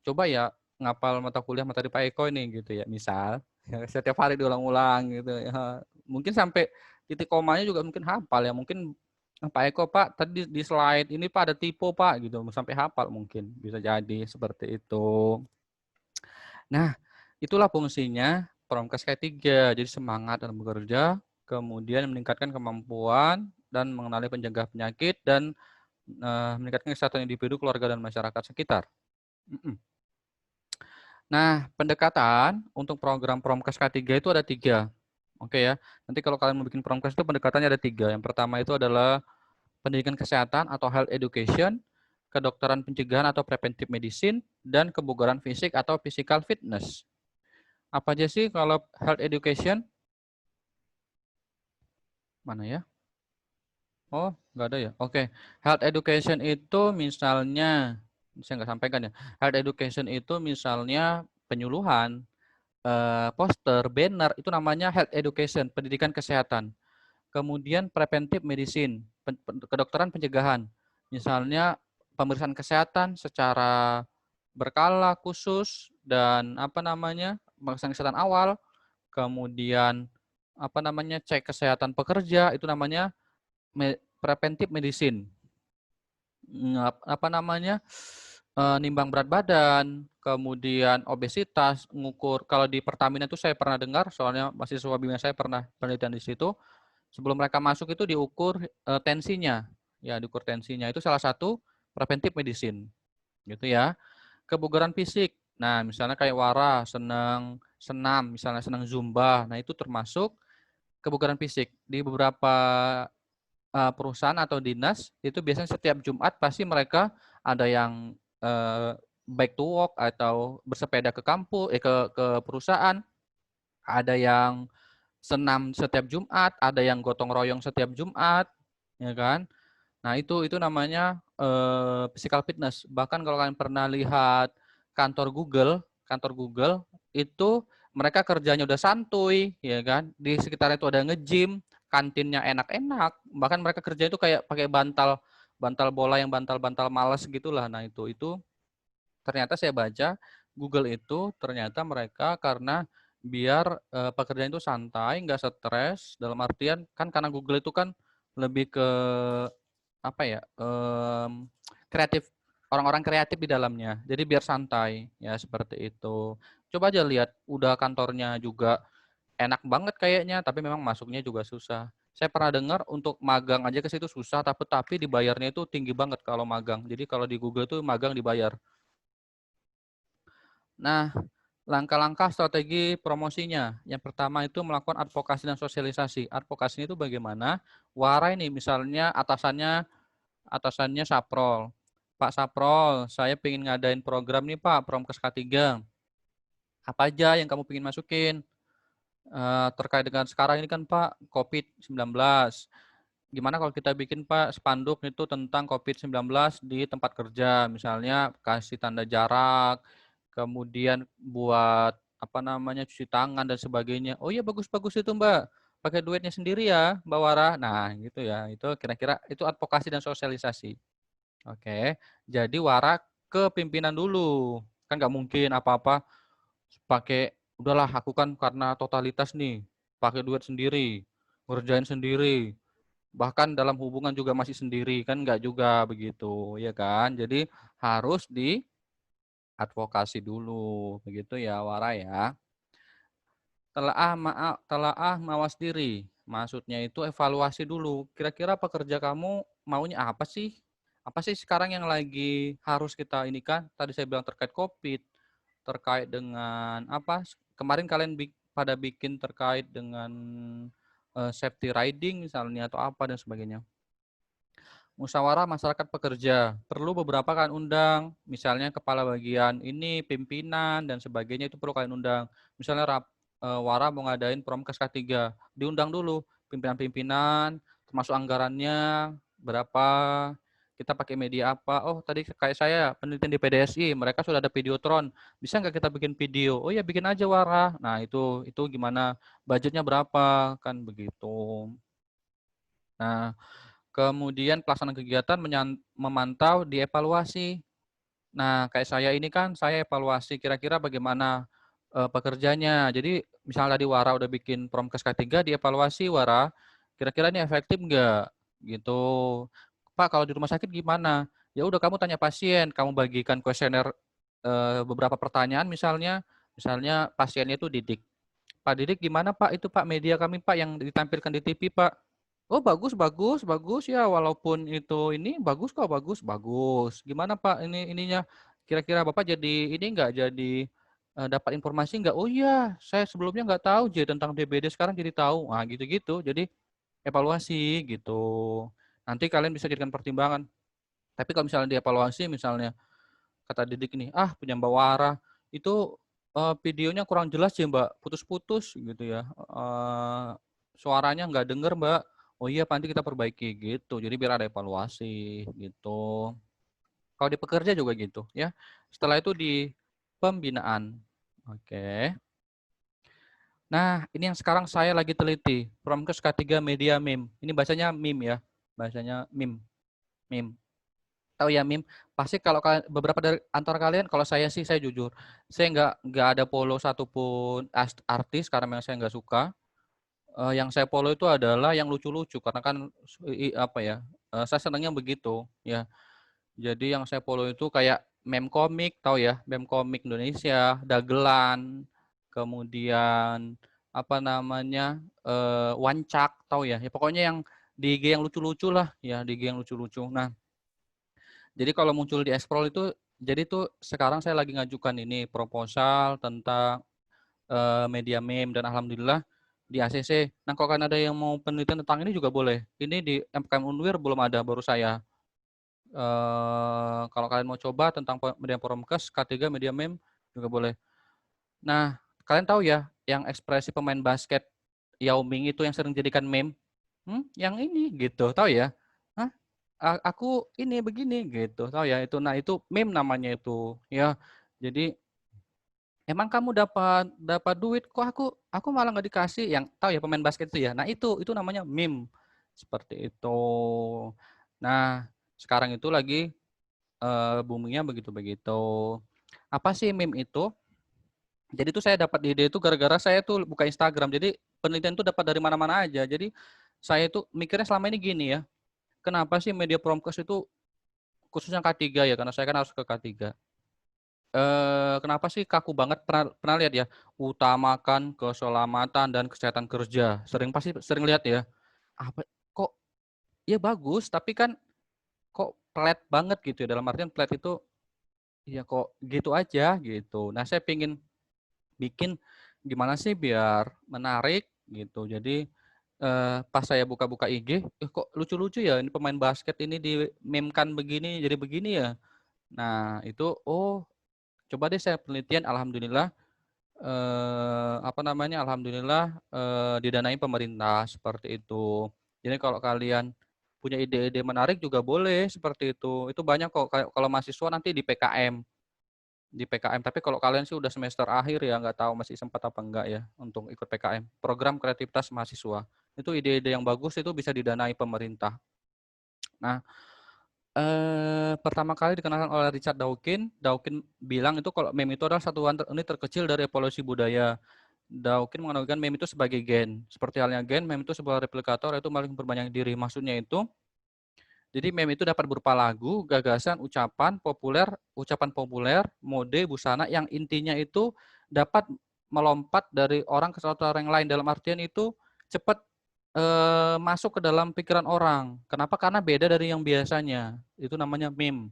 coba ya ngapal mata kuliah materi Pak Eko ini gitu ya, misal. Ya, setiap hari diulang-ulang gitu ya. Mungkin sampai titik komanya juga mungkin hafal ya. Mungkin Pak Eko, Pak, tadi di slide ini Pak ada typo Pak gitu, sampai hafal mungkin. Bisa jadi seperti itu. Nah, itulah fungsinya Promkes K3. Jadi semangat dalam bekerja, kemudian meningkatkan kemampuan dan mengenali pencegah penyakit dan meningkatkan kesehatan individu, keluarga dan masyarakat sekitar. Nah, pendekatan untuk program Promkes K3 itu ada 3. Oke ya. Nanti kalau kalian mau bikin Promkes itu pendekatannya ada 3. Yang pertama itu adalah pendidikan kesehatan atau health education, kedokteran pencegahan atau preventive medicine, dan kebugaran fisik atau physical fitness. Apa aja sih kalau health education? Mana ya? Oh, nggak ada ya? Oke. Health education itu misalnya, saya nggak sampaikan ya. Health education itu misalnya penyuluhan, poster, banner, itu namanya health education, pendidikan kesehatan. Kemudian preventive medicine, kedokteran pencegahan. Misalnya pemeriksaan kesehatan secara berkala khusus dan apa namanya? Pemeriksaan kesehatan awal, kemudian apa namanya? Cek kesehatan pekerja, itu namanya preventive medicine. Apa namanya? Nimbang berat badan, kemudian obesitas, ngukur. Kalau di Pertamina itu saya pernah dengar, soalnya mahasiswa bimbingan saya pernah penelitian di situ. Sebelum mereka masuk itu diukur tensinya, ya diukur tensinya. Itu salah satu preventive medicine, gitu ya. Kebugaran fisik. Nah, misalnya kayak Wara senang senam, misalnya senang zumba. Nah, itu termasuk kebugaran fisik. Di beberapa perusahaan atau dinas itu biasanya setiap Jumat pasti mereka ada yang bike to work atau bersepeda ke kampus, ke perusahaan, ada yang senam setiap Jumat, ada yang gotong royong setiap Jumat, ya kan? Nah, itu namanya physical fitness. Bahkan kalau kalian pernah lihat kantor Google itu mereka kerjanya udah santuy, ya kan? Di sekitar itu ada nge-gym, kantinnya enak-enak. Bahkan mereka kerja itu kayak pakai bantal bola yang bantal-bantal malas gitulah. Nah, itu ternyata saya baca Google itu ternyata mereka karena biar pekerjaan itu santai, nggak stres. Dalam artian kan karena Google itu kan lebih ke apa ya, kreatif, orang-orang kreatif di dalamnya. Jadi biar santai, ya seperti itu. Coba aja lihat, udah kantornya juga enak banget kayaknya, tapi memang masuknya juga susah. Saya pernah dengar untuk magang aja ke situ susah, tapi dibayarnya itu tinggi banget kalau magang. Jadi kalau di Google tuh magang dibayar. Nah, langkah-langkah strategi promosinya. Yang pertama itu melakukan advokasi dan sosialisasi. Advokasi itu bagaimana? Wara ini misalnya atasannya Saprol. Pak Saprol, saya pengen ngadain program nih Pak, Promkes K3. Apa aja yang kamu pengen masukin? Terkait dengan sekarang ini kan Pak, COVID-19. Gimana kalau kita bikin Pak spanduk itu tentang COVID-19 di tempat kerja, misalnya kasih tanda jarak, kemudian buat apa namanya cuci tangan dan sebagainya. Oh iya bagus-bagus itu Mbak. Pakai duitnya sendiri ya Mbak Wara. Nah gitu ya. Itu kira-kira itu advokasi dan sosialisasi. Oke. Jadi Wara ke pimpinan dulu. Kan nggak mungkin apa-apa pakai udahlah aku kan karena totalitas nih pakai duit sendiri, ngerjain sendiri. Bahkan dalam hubungan juga masih sendiri kan nggak juga begitu ya kan. Jadi harus di advokasi dulu, begitu ya Wara ya. Telaah mawas diri, maksudnya itu evaluasi dulu. Kira-kira pekerja kamu maunya apa sih? Apa sih sekarang yang lagi harus kita ini kan? Tadi saya bilang terkait COVID, terkait dengan apa? Kemarin kalian pada bikin terkait dengan safety riding misalnya atau apa dan sebagainya. Musyawarah masyarakat pekerja, perlu beberapa kalian undang, misalnya kepala bagian ini, pimpinan, dan sebagainya itu perlu kalian undang. Misalnya Wara mau ngadain Promkes K3, diundang dulu pimpinan-pimpinan, termasuk anggarannya, berapa, kita pakai media apa, oh tadi kayak saya penelitian di PDSI, mereka sudah ada Videotron, bisa nggak kita bikin video? Oh ya bikin aja Wara, nah itu gimana, budgetnya berapa, kan begitu. Nah, kemudian pelaksanaan kegiatan memantau, dievaluasi. Nah, kayak saya ini kan, saya evaluasi kira-kira bagaimana pekerjanya. Jadi, misalnya tadi Wara udah bikin Promkes K3, dievaluasi Wara, kira-kira ini efektif nggak? Gitu. Pak, kalau di rumah sakit gimana? Ya udah kamu tanya pasien, kamu bagikan kuesioner beberapa pertanyaan misalnya pasiennya itu Didik. Pak Didik gimana Pak? Itu Pak media kami Pak yang ditampilkan di TV Pak. Oh bagus bagus bagus ya walaupun itu ini bagus kok bagus bagus. Gimana Pak ininya kira-kira Bapak jadi ini enggak jadi dapat informasi enggak? Oh iya saya sebelumnya enggak tahu jadi tentang DBD sekarang jadi tahu. Nah gitu-gitu. Jadi evaluasi gitu. Nanti kalian bisa jadikan pertimbangan. Tapi kalau misalnya dievaluasi misalnya kata Didik ini, ah punya Mbak Wara itu videonya kurang jelas ya Mbak, putus-putus gitu ya. Suaranya nggak denger Mbak. oh iya Pak, nanti kita perbaiki gitu. Jadi biar ada evaluasi gitu. Kalau di pekerja juga gitu ya. Setelah itu di pembinaan. Oke. Nah, ini yang sekarang saya lagi teliti. Promkes K3 Media MIM. Ini bacanya MIM ya. Bacanya MIM. MIM. Tahu ya MIM? Pasti kalau beberapa dari antara kalian, kalau saya sih saya jujur, saya nggak ada follow satupun artis karena memang saya nggak suka. Yang saya follow itu adalah yang lucu-lucu karena kan apa ya? Saya senangnya begitu ya. Jadi yang saya follow itu kayak meme komik, tahu ya? Meme komik Indonesia, dagelan, kemudian apa namanya? Wancak, tahu ya? Ya pokoknya yang di IG yang lucu-lucu lah ya, di IG yang lucu-lucu. Nah, jadi kalau muncul di Explore itu, jadi tuh sekarang saya lagi ngajukan ini proposal tentang media meme dan alhamdulillah di ACC. Nah, kalau kan ada yang mau penelitian tentang ini juga boleh. Ini di MKM Unwir belum ada, baru saya. Kalau kalian mau coba tentang media promkes K3 media meme juga boleh. Nah, kalian tahu ya yang ekspresi pemain basket Yao Ming itu yang sering jadikan meme? Yang ini gitu, tahu ya? Hah? Aku ini begini gitu, tahu ya itu. Nah, itu meme namanya itu, ya. Jadi emang kamu dapat duit kok aku malah nggak dikasih, yang tahu ya pemain basket itu ya. Nah, itu namanya meme. Seperti itu. Nah, sekarang itu lagi boomingnya begitu-begitu. Apa sih meme itu? Jadi itu saya dapat ide itu gara-gara saya tuh buka Instagram. Jadi penelitian itu dapat dari mana-mana aja. Jadi saya itu mikirnya selama ini gini ya. Kenapa sih media promkes itu khususnya K3 ya? Karena saya kan harus ke K3. Kenapa sih kaku banget? Pernah lihat ya? Utamakan keselamatan dan kesehatan kerja. Pasti sering lihat ya. Apa kok ya bagus, tapi kan kok flat banget gitu ya. Dalam artian flat itu ya kok gitu aja gitu. Nah, saya pingin bikin gimana sih biar menarik gitu. Jadi pas saya buka-buka IG, kok lucu-lucu ya ini pemain basket ini di-meme-kan begini jadi begini ya. Nah, itu coba deh saya penelitian alhamdulillah alhamdulillah didanai pemerintah seperti itu. Jadi kalau kalian punya ide-ide menarik juga boleh seperti itu. Itu banyak kok kalau mahasiswa nanti di PKM. Tapi kalau kalian sih udah semester akhir ya nggak tahu masih sempat apa enggak ya untuk ikut PKM. Program kreativitas mahasiswa. Itu ide-ide yang bagus itu bisa didanai pemerintah. Nah, pertama kali dikenalkan oleh Richard Dawkins. Dawkins bilang itu kalau meme itu adalah satuan unit terkecil dari evolusi budaya. Dawkins menganalogikan meme itu sebagai gen. Seperti halnya gen, meme itu sebuah replikator yaitu maling berbanyak diri. Maksudnya itu jadi meme itu dapat berupa lagu, gagasan, ucapan populer, mode, busana yang intinya itu dapat melompat dari orang ke satu orang yang lain. Dalam artian itu cepat masuk ke dalam pikiran orang. Kenapa? Karena beda dari yang biasanya. Itu namanya meme.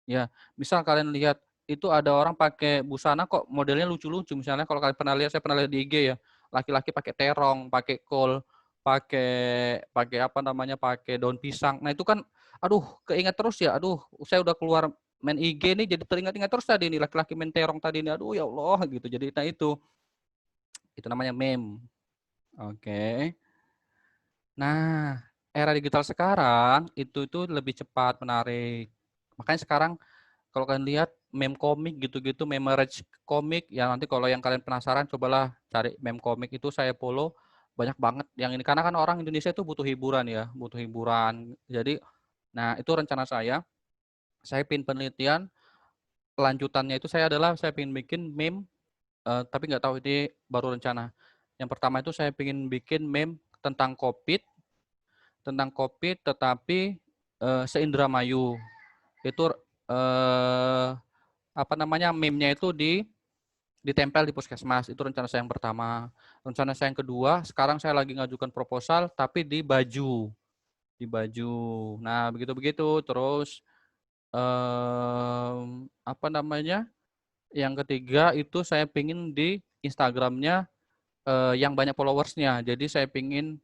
Ya, misal kalian lihat itu ada orang pakai busana kok modelnya lucu-lucu. Misalnya kalau kalian pernah lihat, saya pernah lihat di IG ya, laki-laki pakai terong, pakai kol, pakai apa namanya, pakai daun pisang. Nah itu kan, aduh, keinget terus ya. Aduh, saya udah keluar main IG nih, jadi teringat-ingat terus tadi nih laki-laki main terong tadi nih. Aduh ya Allah gitu. Jadi nah itu namanya meme. Oke. Nah, era digital sekarang itu lebih cepat, menarik. Makanya sekarang kalau kalian lihat meme komik gitu-gitu, meme rage komik, ya nanti kalau yang kalian penasaran cobalah cari meme komik itu saya follow banyak banget yang ini karena kan orang Indonesia itu butuh hiburan ya, butuh hiburan. Jadi, nah itu rencana saya pin penelitian lanjutannya itu saya pingin bikin meme, tapi nggak tahu ini baru rencana. Yang pertama itu saya pingin bikin meme tentang COVID tetapi seindramayu. Itu apa namanya meme-nya itu ditempel di puskesmas. Itu rencana saya yang pertama. Rencana saya yang kedua, sekarang saya lagi ngajukan proposal tapi di baju. Di baju. Nah, begitu-begitu. Terus apa namanya? Yang ketiga itu saya pingin di Instagramnya yang banyak followersnya. Jadi saya pingin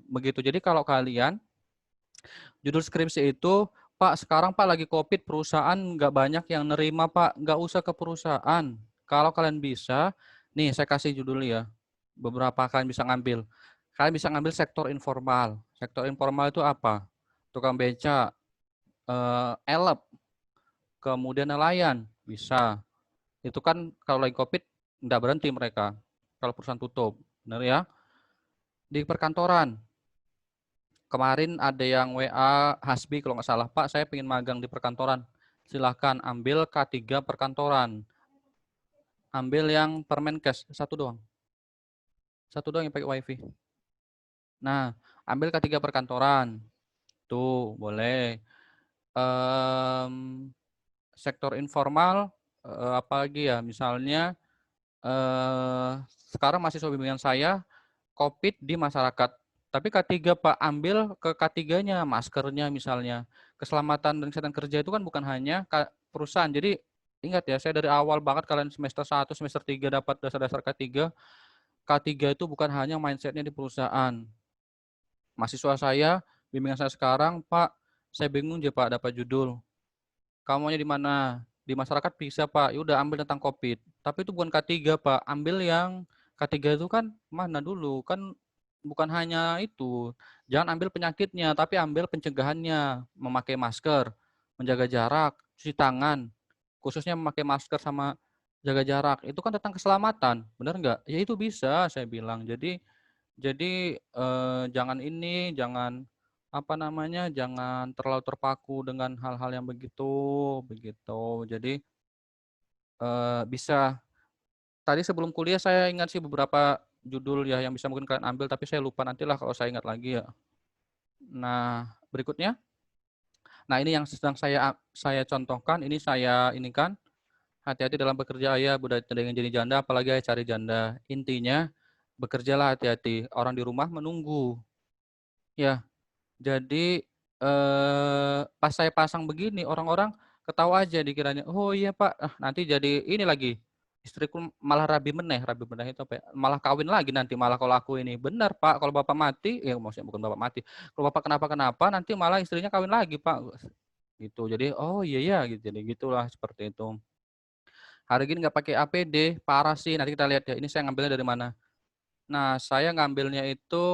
begitu. Jadi kalau kalian judul skripsi itu, Pak, sekarang Pak lagi COVID, perusahaan nggak banyak yang nerima Pak, nggak usah ke perusahaan. Kalau kalian bisa, nih saya kasih judul ya, beberapa kalian bisa ngambil. Kalian bisa ngambil sektor informal. Sektor informal itu apa? Tukang beca, elep, kemudian nelayan, bisa. Itu kan kalau lagi COVID nggak berhenti mereka kalau perusahaan tutup, benar ya? Di perkantoran, kemarin ada yang WA Hasbi kalau nggak salah, Pak, saya pengen magang di perkantoran. Silahkan ambil K3 perkantoran. Ambil yang Permenkes, satu doang. Satu doang yang pakai WiFi. Nah, ambil K3 perkantoran. Tuh, boleh. Sektor informal, apa lagi ya? Misalnya, sekarang mahasiswa bimbingan saya, COVID di masyarakat. Tapi K3 Pak, ambil ke K3-nya, maskernya misalnya. Keselamatan dan kesehatan kerja itu kan bukan hanya perusahaan. Jadi ingat ya, saya dari awal banget kalian semester 1, semester 3 dapat dasar-dasar K3. K3 itu bukan hanya mindset-nya di perusahaan. Mahasiswa saya, bimbingan saya sekarang, Pak, saya bingung aja Pak dapat judul. Kamu maunya di mana? Di masyarakat bisa Pak, ya udah ambil tentang COVID. Tapi itu bukan K3 Pak, ambil yang K3 itu kan mana dulu? Kan bukan hanya itu. Jangan ambil penyakitnya, tapi ambil pencegahannya. Memakai masker, menjaga jarak, cuci tangan. Khususnya memakai masker sama jaga jarak. Itu kan tentang keselamatan, benar nggak? Ya itu bisa, saya bilang. Jadi jangan jangan apa namanya, jangan terlalu terpaku dengan hal-hal yang begitu. Jadi bisa. Tadi sebelum kuliah saya ingat sih beberapa judul ya yang bisa mungkin kalian ambil, tapi saya lupa nantilah kalau saya ingat lagi ya. Nah, berikutnya. Nah, ini yang sedang saya contohkan, ini saya ini kan hati-hati dalam bekerja ayah, budak ingin jadi janda, apalagi ayah cari janda. Intinya bekerjalah hati-hati. Orang di rumah menunggu. Ya, jadi pas saya pasang begini, orang-orang ketawa aja dikiranya, oh iya Pak, nanti jadi ini lagi, istriku malah rabi meneh itu apa ya? Malah kawin lagi nanti malah kalau aku ini. Benar Pak, kalau Bapak mati, ya maksudnya bukan Bapak mati, kalau Bapak kenapa-kenapa nanti malah istrinya kawin lagi Pak. Gitu, jadi oh iya ya, gitu. Jadi gitulah seperti itu. Hari gini nggak pakai APD, parah sih. Nanti kita lihat ya, ini saya ngambilnya dari mana. Nah, saya ngambilnya itu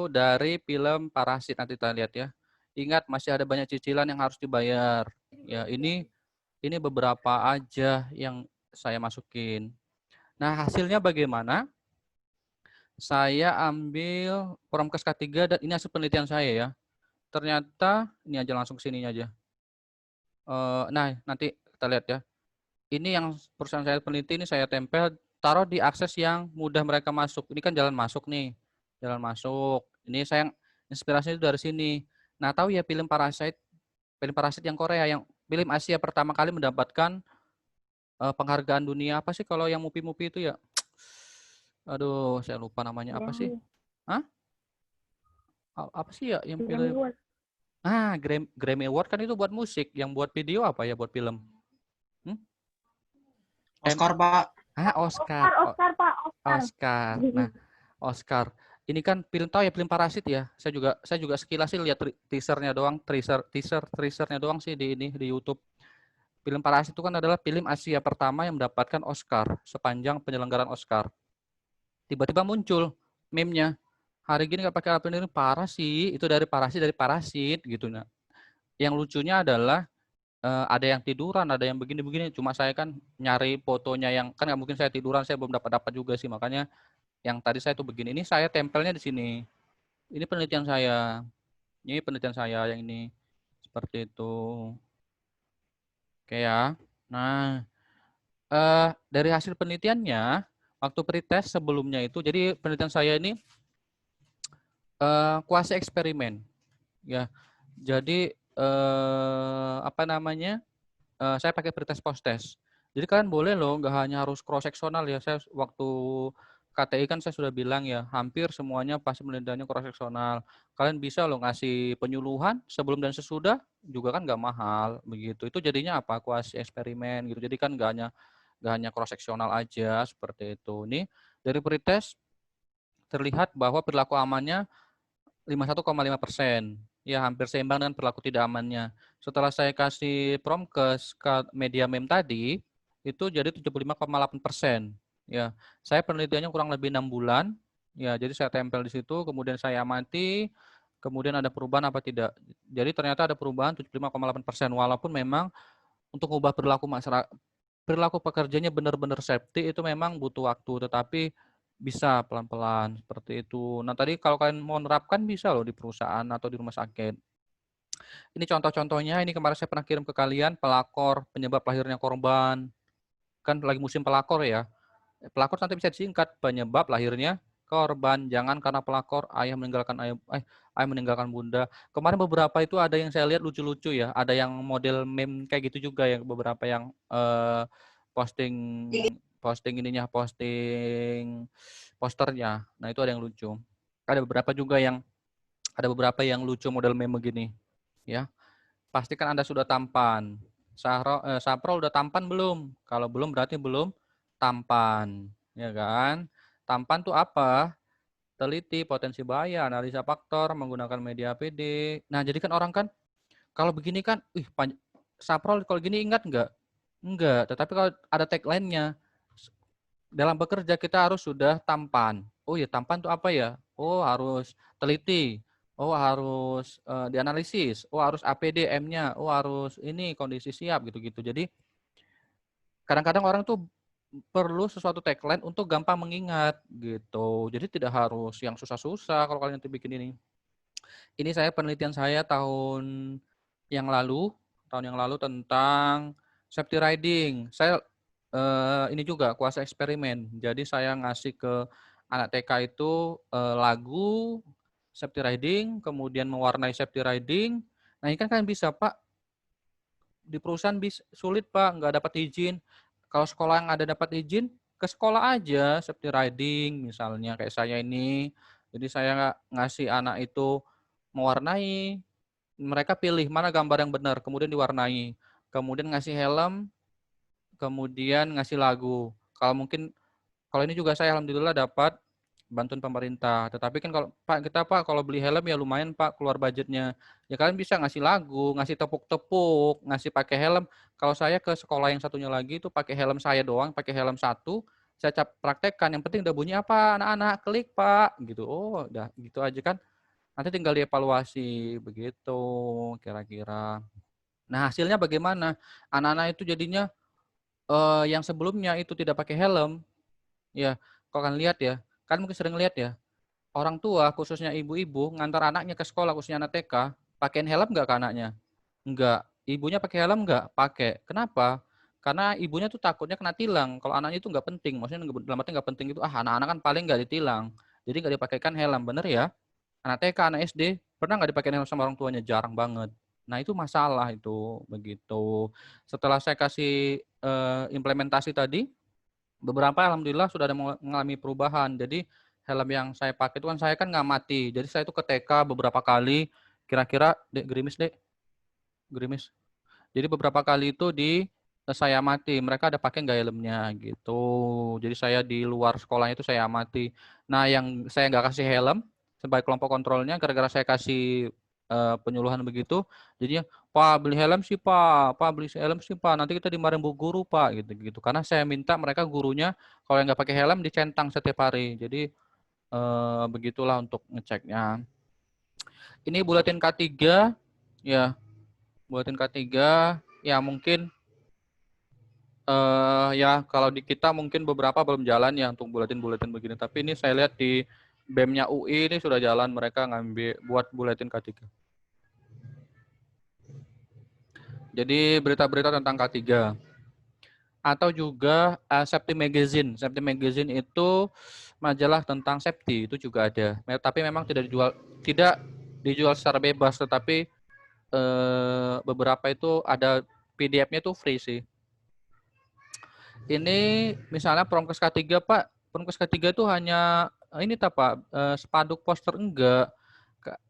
dari film Parasit, nanti kita lihat ya. Ingat masih ada banyak cicilan yang harus dibayar. Ya, ini beberapa aja yang saya masukin. Nah, hasilnya bagaimana? Saya ambil Promkes K3 dan ini hasil penelitian saya ya. Ternyata ini aja langsung ke sininya aja. Nah, nanti kita lihat ya. Ini yang perusahaan saya peneliti ini saya tempel, taruh di akses yang mudah mereka masuk. Ini kan jalan masuk nih. Jalan masuk. Ini saya inspirasinya itu dari sini. Nah, tahu ya film Parasit yang Korea, yang film Asia pertama kali mendapatkan penghargaan dunia. Apa sih kalau yang Mupi-Mupi itu ya? Aduh, saya lupa namanya apa sih? Hah? Apa sih ya yang film? Grammy Award kan itu buat musik, yang buat video apa ya buat film? Oscar, Pak. Oscar. Oscar, Pak. Oscar. Nah, Oscar. Ini kan film, tahu ya film Parasit ya. Saya juga sekilas sih lihat teasernya doang, teasernya doang sih di YouTube. Film Parasit itu kan adalah film Asia pertama yang mendapatkan Oscar sepanjang penyelenggaraan Oscar. Tiba-tiba muncul meme-nya. Hari gini nggak pakai APD, parah sih. Itu dari Parasit gitu. Nah, yang lucunya adalah ada yang tiduran, ada yang begini-begini. Cuma saya kan nyari fotonya yang kan nggak mungkin saya tiduran, saya belum dapat juga sih. Makanya yang tadi saya tuh begini. Ini saya tempelnya di sini. Ini penelitian saya. Ini penelitian saya yang ini seperti itu. Oke ya. Nah, dari hasil penelitiannya waktu pretest sebelumnya itu, jadi penelitian saya ini kuasi eksperimen. Ya, jadi apa namanya? Saya pakai pretest post-test. Jadi kalian boleh loh, nggak hanya harus cross seksional ya. Saya waktu KTI kan saya sudah bilang ya, hampir semuanya pasti penelitiannya cross seksional. Kalian bisa loh ngasih penyuluhan sebelum dan sesudah, juga kan nggak mahal begitu. Itu jadinya apa? Kuasi eksperimen gitu. Jadi kan nggak hanya cross seksional aja seperti itu. Nih dari pretest terlihat bahwa perilaku amannya 51,5%. Ya, hampir seimbang dengan perilaku tidak amannya. Setelah saya kasih Promkes ke media meme tadi, itu jadi 75,8%. Ya, saya penelitiannya kurang lebih 6 bulan. Ya, jadi saya tempel di situ, kemudian saya amati, kemudian ada perubahan apa tidak. Jadi ternyata ada perubahan 75,8%, walaupun memang untuk mengubah perilaku pekerjanya benar-benar safety itu memang butuh waktu, tetapi bisa pelan-pelan seperti itu. Nah, tadi kalau kalian mau nerapkan bisa loh di perusahaan atau di rumah sakit. Ini contoh-contohnya, ini kemarin saya pernah kirim ke kalian, pelakor, penyebab lahirnya korban. Kan lagi musim pelakor ya. Pelakor nanti bisa disingkat, penyebab lahirnya korban. Jangan karena pelakor ayah meninggalkan bunda. Kemarin beberapa itu ada yang saya lihat lucu-lucu ya. Ada yang model meme kayak gitu juga ya, beberapa yang posting posting posternya. Nah, itu ada yang lucu. Ada beberapa yang lucu model meme begini, ya. Pastikan Anda sudah tampan. Saprol udah tampan belum? Kalau belum berarti belum tampan, ya kan? Tampan tuh apa? Teliti, potensi bahaya, analisa faktor, menggunakan media APD. Nah, jadi kan orang kan kalau begini kan, Saprol kalau gini ingat nggak? Enggak, tetapi kalau ada tagline-nya, dalam bekerja kita harus sudah tampan. Oh ya, tampan tuh apa ya? Oh, harus teliti. Oh, harus dianalisis. Oh, harus APD M-nya. Oh, harus ini kondisi siap gitu-gitu. Jadi kadang-kadang orang tuh perlu sesuatu tagline untuk gampang mengingat gitu. Jadi tidak harus yang susah-susah kalau kalian nanti bikin ini. Ini penelitian saya tahun yang lalu tentang safety riding. Saya ini juga kuasa eksperimen. Jadi saya ngasih ke anak TK itu lagu safety riding, kemudian mewarnai safety riding. Nah, ini kan bisa, Pak. Di perusahaan sulit, Pak, nggak dapat izin. Kalau sekolah yang ada dapat izin, ke sekolah aja safety riding misalnya kayak saya ini. Jadi saya ngasih anak itu mewarnai, mereka pilih mana gambar yang benar, kemudian diwarnai. Kemudian ngasih helm, kemudian ngasih lagu. Kalau ini juga saya alhamdulillah dapat bantuan pemerintah. Tetapi kan kalau Pak kalau beli helm ya lumayan Pak keluar budgetnya. Ya kalian bisa ngasih lagu, ngasih tepuk-tepuk, ngasih pakai helm. Kalau saya ke sekolah yang satunya lagi itu pakai helm saya doang, pakai helm satu. Saya praktekkan. Yang penting udah bunyi apa anak-anak klik Pak gitu. Oh, udah gitu aja kan. Nanti tinggal dievaluasi begitu kira-kira. Nah, hasilnya bagaimana? Anak-anak itu jadinya yang sebelumnya itu tidak pakai helm, ya, kau kan lihat ya, kan mungkin sering lihat ya, orang tua khususnya ibu-ibu ngantar anaknya ke sekolah khususnya anak TK, pakein helm nggak ke anaknya? Enggak. Ibunya pakai helm nggak? Pakai. Kenapa? Karena ibunya tuh takutnya kena tilang. Kalau anaknya itu nggak penting, maksudnya dalam arti nggak penting itu, anak-anak kan paling nggak ditilang. Jadi nggak dipakaikan helm, bener ya? Anak TK, anak SD, pernah nggak dipakai helm sama orang tuanya? Jarang banget. Nah itu masalah itu, begitu. Setelah saya kasih implementasi tadi, beberapa alhamdulillah sudah ada mengalami perubahan. Jadi helm yang saya pakai itu kan saya kan ngamati. Jadi saya itu ke TK beberapa kali, kira-kira gerimis. Jadi beberapa kali itu saya amati, mereka ada pakai nggak helmnya gitu. Jadi saya di luar sekolahnya itu saya amati. Nah yang saya nggak kasih helm sebagai kelompok kontrolnya, gara-gara saya kasih penyuluhan begitu, jadinya Pak beli helm sih Pak beli helm sih Pak, nanti kita dimarahin bu guru Pak gitu-gitu. Karena saya minta mereka gurunya kalau yang nggak pakai helm dicentang setiap hari. Jadi begitulah untuk ngeceknya. Ini buletin K3 ya, buletin K3 ya mungkin ya kalau di kita mungkin beberapa belum jalan ya untuk buletin-buletin begini. Tapi ini saya lihat di BEM-nya UI ini sudah jalan, mereka ngambil buat buletin K3. Jadi berita-berita tentang K3. Atau juga Safety Magazine. Safety Magazine itu majalah tentang safety, itu juga ada. Tapi memang tidak dijual secara bebas, tetapi beberapa itu ada PDF-nya itu free sih. Ini misalnya Promkes K3 Pak, Promkes K3 itu hanya ini Pak, spanduk poster enggak.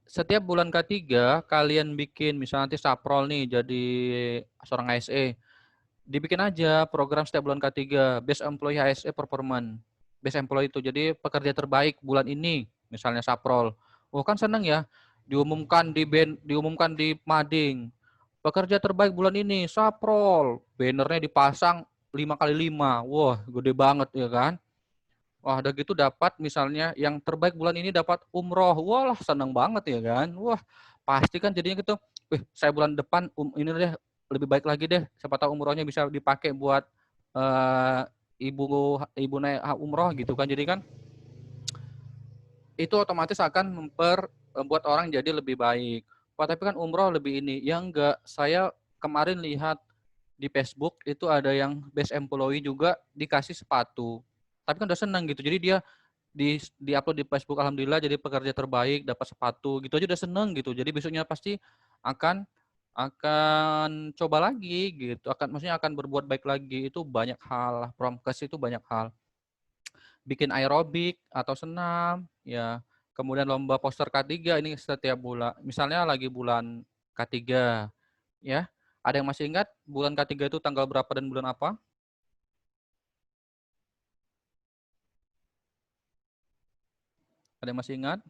Setiap bulan K3 kalian bikin misalnya nanti Saprol nih jadi seorang HSE. Dibikin aja program setiap bulan K3, Best Employee HSE Performance. Best Employee itu jadi pekerja terbaik bulan ini, misalnya Saprol. Oh kan seneng ya, diumumkan di Mading. Pekerja terbaik bulan ini Saprol, bannernya dipasang 5x5. Wah, gede banget ya kan. Wah, udah gitu dapat misalnya yang terbaik bulan ini dapat umroh. Wah, seneng banget ya kan. Wah, pasti kan jadinya gitu. Saya bulan depan ini deh lebih baik lagi deh. Siapa tahu umrohnya bisa dipakai buat eh, ibu naik umroh gitu kan. Jadi kan itu otomatis akan membuat orang jadi lebih baik. Wah, tapi kan umroh lebih ini. Ya enggak, saya kemarin lihat di Facebook itu ada yang best employee juga dikasih sepatu. Tapi kan udah seneng gitu. Jadi dia di-upload di Facebook, alhamdulillah jadi pekerja terbaik, dapat sepatu, gitu aja udah seneng gitu. Jadi besoknya pasti akan akan coba lagi gitu. Maksudnya akan berbuat baik lagi. Itu banyak hal, promkes itu banyak hal. Bikin aerobik atau senam, ya. Kemudian lomba poster K3 ini setiap bulan. Misalnya lagi bulan K3, ya. Ada yang masih ingat bulan K3 itu tanggal berapa dan bulan apa? Ada yang masih ingat?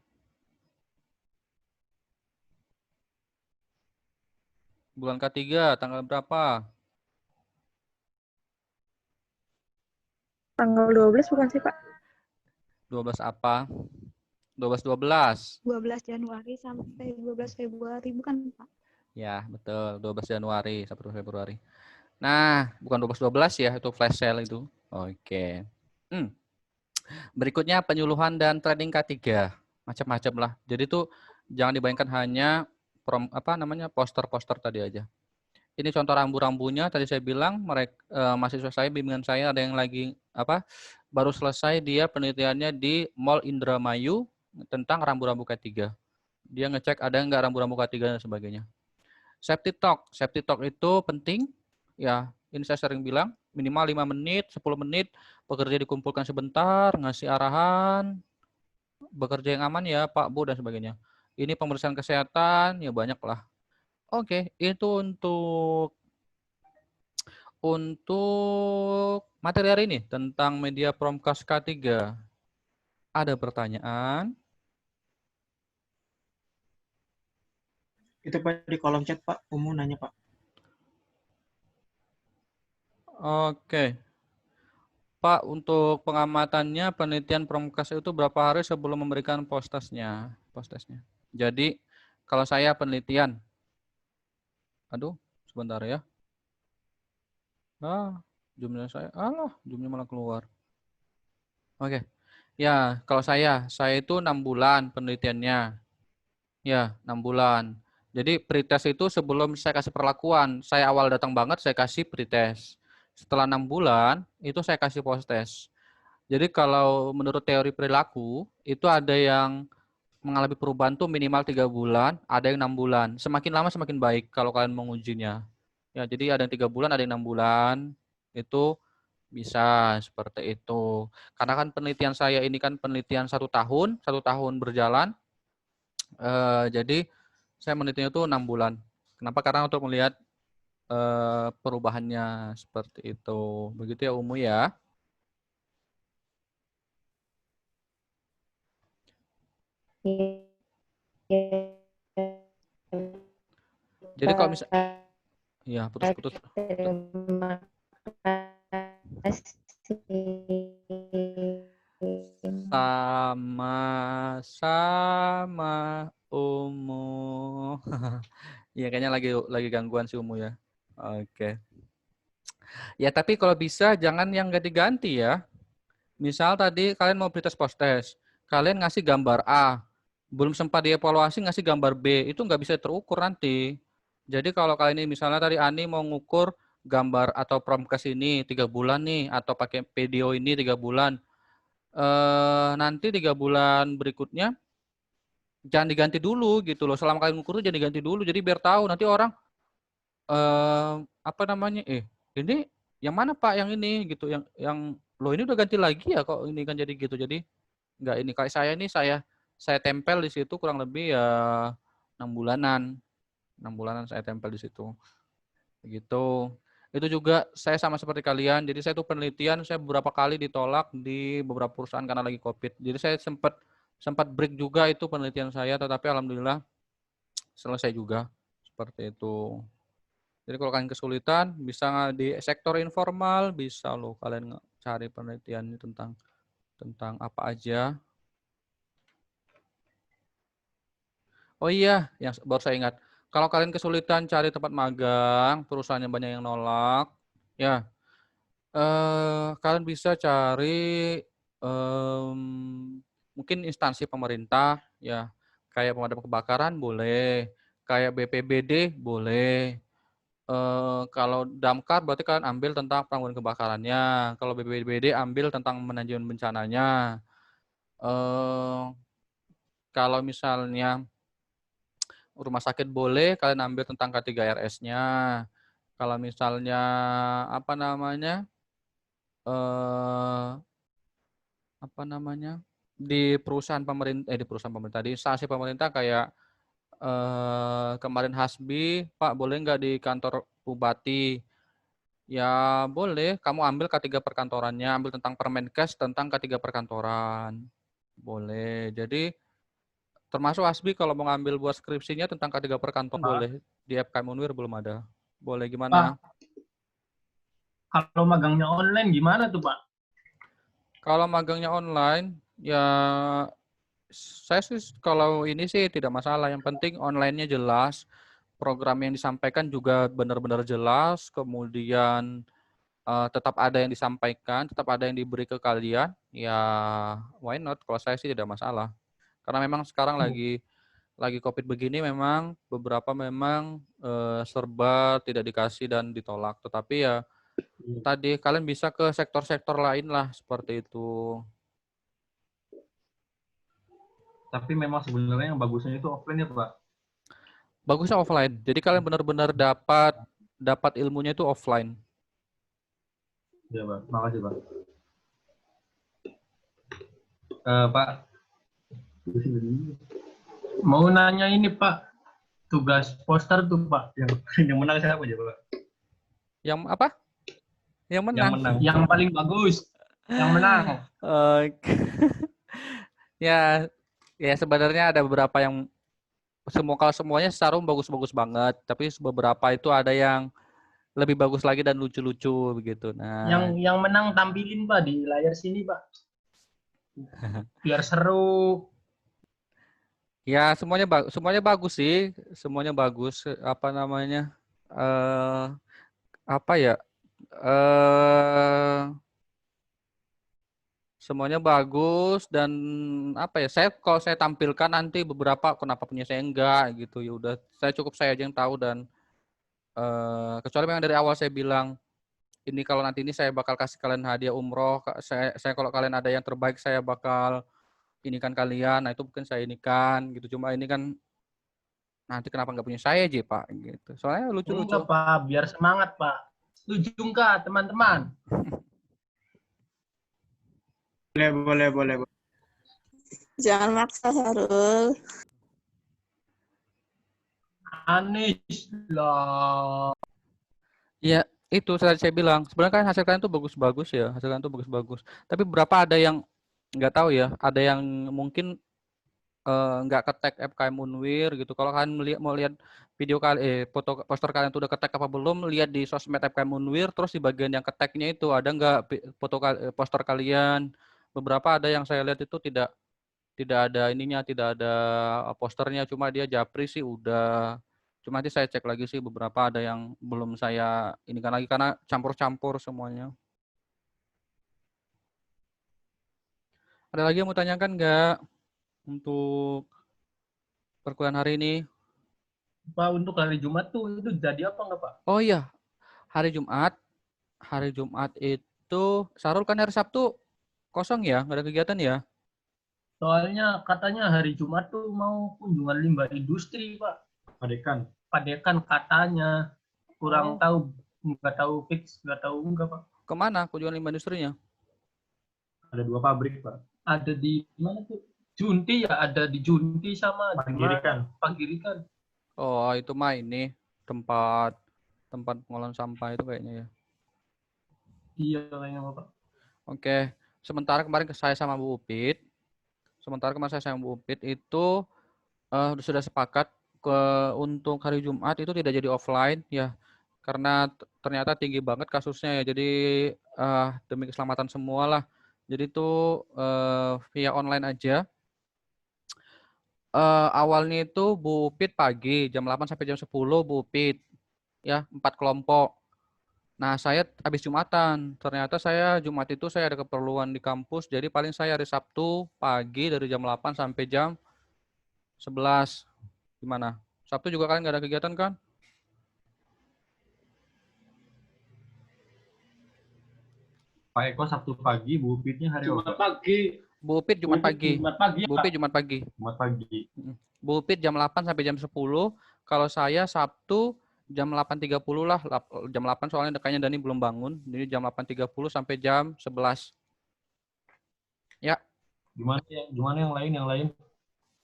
Bulan K3 tanggal berapa? Tanggal 12 bukan sih, Pak? 12 apa? 12 Januari sampai 12 Februari, bukan Pak? Ya, betul. 12 Januari sampai 12 Februari. Nah, bukan 12 ya, itu flash sale itu. Oke. Berikutnya penyuluhan dan training K3. Macam-macam lah. Jadi itu jangan dibayangkan hanya poster-poster tadi aja. Ini contoh rambu-rambunya tadi saya bilang mahasiswa saya bimbingan saya ada yang lagi baru selesai dia penelitiannya di Mall Indramayu tentang rambu-rambu K3. Dia ngecek ada nggak rambu-rambu K3 dan sebagainya. Safety talk itu penting ya. Ini saya sering bilang minimal 5 menit, 10 menit pekerja dikumpulkan sebentar, ngasih arahan, bekerja yang aman ya Pak, Bu dan sebagainya. Ini pemeriksaan kesehatan ya banyak lah. Oke, itu untuk materi hari ini tentang media Promkas K3. Ada pertanyaan? Itu Pak di kolom chat Pak, umum nanya Pak. Oke. Pak, untuk pengamatannya penelitian Promkas itu berapa hari sebelum memberikan postesnya? Jadi, kalau saya penelitian, aduh, sebentar ya. Zoomnya malah keluar. Oke. Ya, kalau saya itu 6 bulan penelitiannya. Ya, 6 bulan. Jadi pretest itu sebelum saya kasih perlakuan, saya awal datang banget saya kasih pretest. Setelah 6 bulan itu saya kasih post test. Jadi kalau menurut teori perilaku itu ada yang mengalami perubahan tuh minimal 3 bulan, ada yang 6 bulan. Semakin lama semakin baik kalau kalian mengujinya. Ya, jadi ada yang 3 bulan, ada yang 6 bulan. Itu bisa seperti itu. Karena kan penelitian saya ini kan penelitian 1 tahun berjalan. Jadi saya menelitinya itu 6 bulan. Kenapa? Karena untuk melihat perubahannya seperti itu. Begitu ya Umu ya. Jadi kalau misalnya ya putus-putus. Terima kasih. Sama-sama Umu. Ya kayaknya lagi gangguan si Umu ya. Oke. Ya tapi kalau bisa jangan yang ganti-ganti ya. Misal tadi kalian mau pretest post test, kalian ngasih gambar A, belum sempat dievaluasi ngasih gambar B, itu nggak bisa terukur nanti. Jadi kalau kalian ini misalnya tadi Ani mau ngukur gambar atau promkes ini 3 bulan nih, atau pakai video ini 3 bulan, nanti 3 bulan berikutnya jangan diganti dulu gitu loh. Selama kalian ngukur itu jangan diganti dulu. Jadi biar tahu nanti orang ini yang mana Pak yang ini gitu, yang lo ini udah ganti lagi ya kok ini kan jadi gitu. Jadi enggak ini kayak saya ini saya tempel di situ kurang lebih ya 6 bulanan. 6 bulanan saya tempel di situ. Begitu. Itu juga saya sama seperti kalian. Jadi saya tuh penelitian saya beberapa kali ditolak di beberapa perusahaan karena lagi Covid. Jadi saya sempat break juga itu penelitian saya, tetapi alhamdulillah selesai juga seperti itu. Jadi kalau kalian kesulitan bisa di sektor informal bisa loh kalian cari penelitian tentang tentang apa aja. Oh iya, yang baru saya ingat. Kalau kalian kesulitan cari tempat magang, perusahaannya banyak yang nolak, ya, kalian bisa cari mungkin instansi pemerintah, ya, kayak pemadam kebakaran boleh, kayak BPBD boleh. Kalau damkar berarti kalian ambil tentang penanggulangan kebakarannya. Kalau BPBD ambil tentang manajemen bencananya. Kalau misalnya rumah sakit boleh kalian ambil tentang K3RS-nya. Kalau misalnya apa namanya di perusahaan pemerintah di instansi pemerintah kayak kemarin Hasbi, Pak boleh nggak di kantor Bupati? Ya boleh, kamu ambil K3 perkantorannya, ambil tentang Permenkes tentang K3 perkantoran. Boleh. Jadi termasuk Hasbi kalau mau ngambil buat skripsinya tentang K3 perkantoran boleh. Di FKM Unwir belum ada. Boleh gimana? Kalau magangnya online gimana tuh, Pak? Kalau magangnya online, ya saya sih kalau ini sih tidak masalah. Yang penting online-nya jelas, program yang disampaikan juga benar-benar jelas, kemudian tetap ada yang disampaikan, tetap ada yang diberi ke kalian, ya why not? Kalau saya sih tidak masalah. Karena memang sekarang lagi COVID begini memang beberapa memang serba tidak dikasih dan ditolak. Tetapi ya tadi kalian bisa ke sektor-sektor lain lah seperti itu. Tapi memang sebenarnya yang bagusnya itu offline ya, Pak. Bagusnya offline. Jadi kalian benar-benar dapat ilmunya itu offline. Ya, Pak. Makasih, Pak. Pak, mau nanya ini, Pak. Tugas poster tuh, Pak. Yang menang siapa aja, Pak? Yang apa? Yang menang. Yang paling bagus. Yang menang. Ya sebenarnya ada beberapa yang kalau semuanya secara umum bagus-bagus banget, tapi beberapa itu ada yang lebih bagus lagi dan lucu-lucu begitu. Nah, Yang menang tampilin, Pak, di layar sini, Pak. Biar seru. ya semuanya bagus sih, semuanya bagus. Apa namanya? Apa ya? Semuanya bagus dan apa ya? Kalau saya tampilkan nanti beberapa kenapa punya saya enggak gitu ya udah saya aja yang tahu dan kecuali memang dari awal saya bilang ini kalau nanti ini saya bakal kasih kalian hadiah umroh, saya kalau kalian ada yang terbaik saya bakal inikan kalian, nah itu mungkin saya inikan gitu. Cuma ini kan nanti kenapa nggak punya saya aja Pak gitu. Soalnya lucu-lucu. Enggak, Pak, biar semangat, Pak. Setuju nggak, teman-teman? Boleh. Jangan maksa, Harul. Anis lah. Ya itu saya bilang sebenarnya kan hasil kalian tuh bagus-bagus ya, hasil kalian tuh bagus-bagus. Tapi beberapa ada yang nggak tahu ya, ada yang mungkin nggak ketek FKM Unwir gitu. Kalau kalian mau lihat video foto poster kalian tuh udah ketek apa belum, lihat di sosmed FKM Unwir, terus di bagian yang keteknya itu ada nggak poster kalian. Beberapa ada yang saya lihat itu tidak ada ininya, tidak ada posternya, cuma dia japri sih udah. Cuma nanti saya cek lagi sih beberapa ada yang belum saya inikan lagi karena campur-campur semuanya. Ada lagi yang mau tanyakan nggak untuk perkuliahan hari ini? Pak, untuk hari Jumat tuh itu jadi apa nggak, Pak? Oh iya, hari Jumat itu Sarul kan hari Sabtu kosong ya, nggak ada kegiatan ya? Soalnya katanya hari Jumat tuh mau kunjungan limbah industri, Pak. Padekan katanya. Kurang tahu, nggak tahu fix, nggak tahu enggak, Pak. Kemana kunjungan limbah industrinya? Ada 2 pabrik, Pak. Ada di mana tuh? Junti ya, ada di Junti sama Panggirikan. Oh, itu mah ini tempat pengolahan sampah itu kayaknya ya. Iya, kayaknya, Pak. Oke. Sementara kemarin saya sama Bu Upit itu sudah sepakat untuk hari Jumat itu tidak jadi offline ya. Karena ternyata tinggi banget kasusnya ya. Jadi demi keselamatan semua lah. Jadi itu via online aja. Awalnya itu Bu Upit pagi jam 8 sampai jam 10 Bu Upit. Ya, 4 kelompok. Nah, saya habis Jumatan. Ternyata saya Jumat itu saya ada keperluan di kampus, jadi paling saya hari Sabtu pagi dari jam 8 sampai jam 11. Gimana? Sabtu juga kalian nggak ada kegiatan kan? Pak Eko Sabtu pagi, Bu Upitnya hari Jumat apa? pagi. Bu Upit Jumat pagi. Jumat pagi, Bu Upit Jumat pagi. Jumat pagi. Bu Upit jam 8 sampai jam 10. Kalau saya Sabtu jam 8.30 lah. Jam 8 soalnya kayaknya Dani belum bangun. Jadi jam 8.30 sampai jam 11. Ya. Gimana yang lain? Yang lain?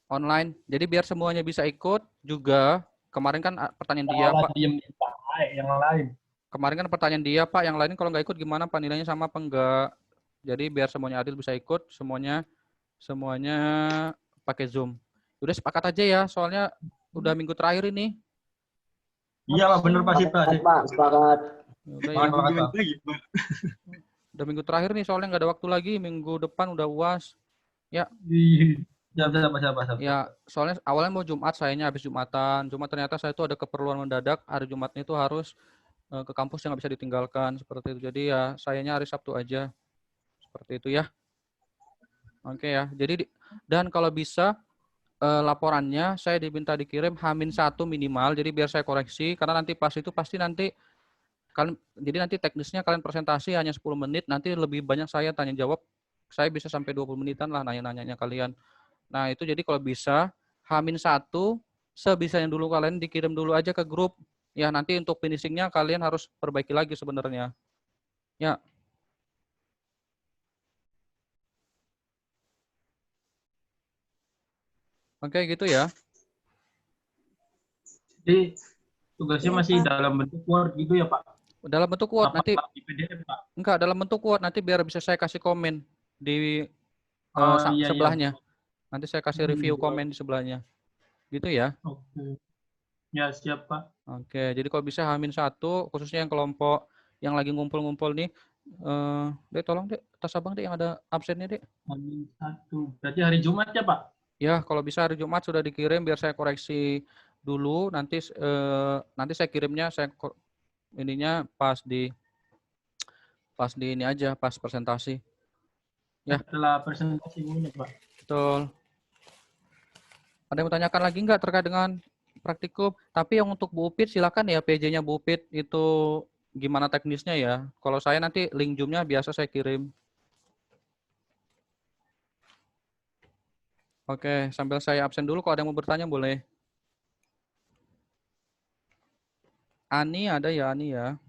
Online. Jadi biar semuanya bisa ikut juga. Kemarin kan pertanyaan dia, Pak. Yang lain. Kemarin kan pertanyaan dia, Pak. Yang lain kalau nggak ikut gimana, Pak? Nilainya sama apa enggak? Jadi biar semuanya adil bisa ikut, semuanya pakai Zoom. Udah sepakat aja ya, soalnya udah minggu terakhir ini. Iya, Pak, bener pasti Pak. Pak, sepakat. Udah ya. Sepakat, Pak. lagi, Pak. Udah minggu terakhir nih, soalnya nggak ada waktu lagi. Minggu depan udah UAS. Ya. Siapa. Ya, soalnya awalnya mau Jumat, sayanya habis Jumatan. Cuma ternyata saya itu ada keperluan mendadak. Hari Jumatnya itu harus ke kampus yang nggak bisa ditinggalkan. Seperti itu. Jadi ya, sayanya hari Sabtu aja. Seperti itu ya. Oke ya. Jadi, dan kalau bisa, laporannya saya diminta dikirim H-1 minimal. Jadi biar saya koreksi. Karena nanti pas itu pasti nanti, jadi nanti teknisnya kalian presentasi hanya 10 menit. Nanti lebih banyak saya tanya jawab. Saya bisa sampai 20 menitan lah nanya-nanyanya kalian. Nah, itu jadi kalau bisa H-1 sebisanya dulu kalian dikirim dulu aja ke grup. Ya, nanti untuk finishingnya kalian harus perbaiki lagi sebenarnya. Ya. Oke, gitu ya. Jadi tugasnya masih dalam bentuk Word gitu ya, Pak? Dalam bentuk Word Apa nanti. di PDF, Pak? Enggak, dalam bentuk Word nanti biar bisa saya kasih komen di Iya. sebelahnya. Nanti saya kasih review Iya. komen di sebelahnya. Gitu ya. Oke. Ya, siap, Pak. Oke, jadi kalau bisa H-1 khususnya yang kelompok yang lagi ngumpul-ngumpul nih. Dek, tolong Dek, tas abang Dek yang ada absennya Dek. H-1. Berarti hari Jumat ya, Pak? Ya, kalau bisa hari Jumat sudah dikirim biar saya koreksi dulu. Nanti saya kirimnya ininya pas di ini aja, pas presentasi. Ya. Setelah presentasi ini, Pak. Betul. Ada yang mau tanyakan lagi nggak terkait dengan praktikum? Tapi yang untuk Bu Upit silakan ya, PJ-nya Bu Upit itu gimana teknisnya ya. Kalau saya nanti link Zoom-nya biasa saya kirim. Oke, sambil saya absen dulu, kalau ada yang mau bertanya boleh. Ani ada ya, Ani ya.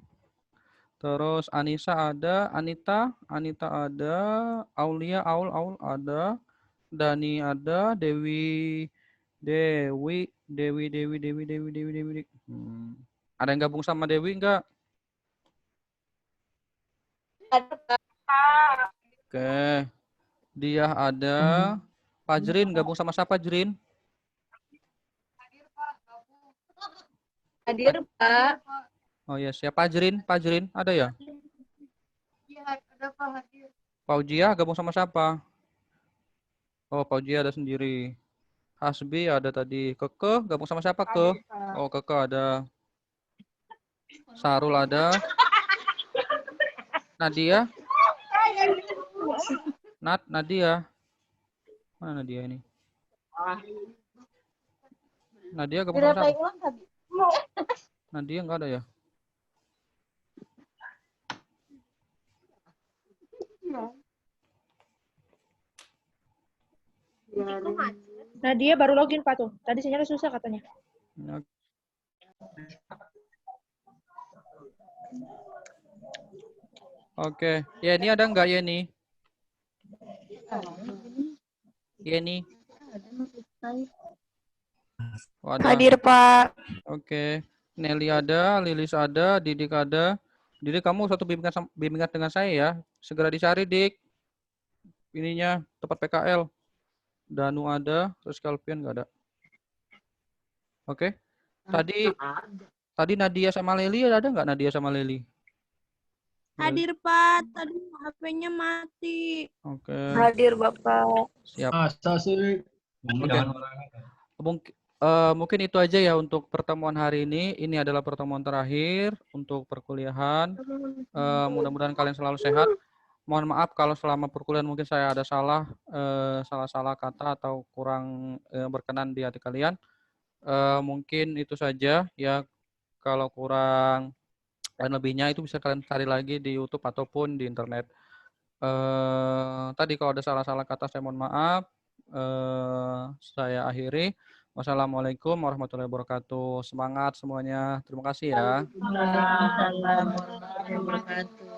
Terus Anissa ada, Anita ada, Aulia, Aul ada, Dani ada, Dewi. Ada yang gabung sama Dewi enggak? Oke. Dia ada. Pak Jrin gabung sama siapa Jrin? Hadir, Pak. Oh ya, siapa Jrin? Pak Jrin ada ya? Iya, ada Pak hadir. Pak Ujia gabung sama siapa? Oh, Pak Ujia ada sendiri. Hasbi ada tadi. Keke gabung sama siapa ke? Oh, Keke ada. Sarul ada. Nadia? Nadia. Mana Nadia ini? Nadia gabung sama siapa? Nadia nggak ada ya? Nadia baru login Pak tuh. Tadi sinyalnya susah katanya. Oke. Yeni ada nggak Yeni? Yeni? Oh, ada. Hadir, Pak. Oke. Nelly ada, Lilis ada, Didik ada. Didik kamu satu bimbingan dengan saya ya. Segera dicari Dik. Ininya tempat PKL. Danu ada, terus Calvin nggak ada. Oke. Tadi Nadia sama Leli ada nggak Nadia sama Leli? Hadir, Pak. Tadi HP-nya mati. Oke, Hadir Bapak. siap. Masa sih? Mungkin itu aja ya untuk pertemuan hari ini. Ini adalah pertemuan terakhir untuk perkuliahan. Mudah-mudahan kalian selalu sehat. Mohon maaf kalau selama perkuliahan mungkin saya ada salah kata atau kurang berkenan di hati kalian. Mungkin itu saja ya. Kalau kurang dan lebihnya itu bisa kalian cari lagi di YouTube ataupun di internet. Tadi kalau ada salah-salah kata saya mohon maaf. Saya akhiri. Wassalamualaikum warahmatullahi wabarakatuh. Semangat semuanya. Terima kasih ya. Waalaikumsalam warahmatullahi wabarakatuh.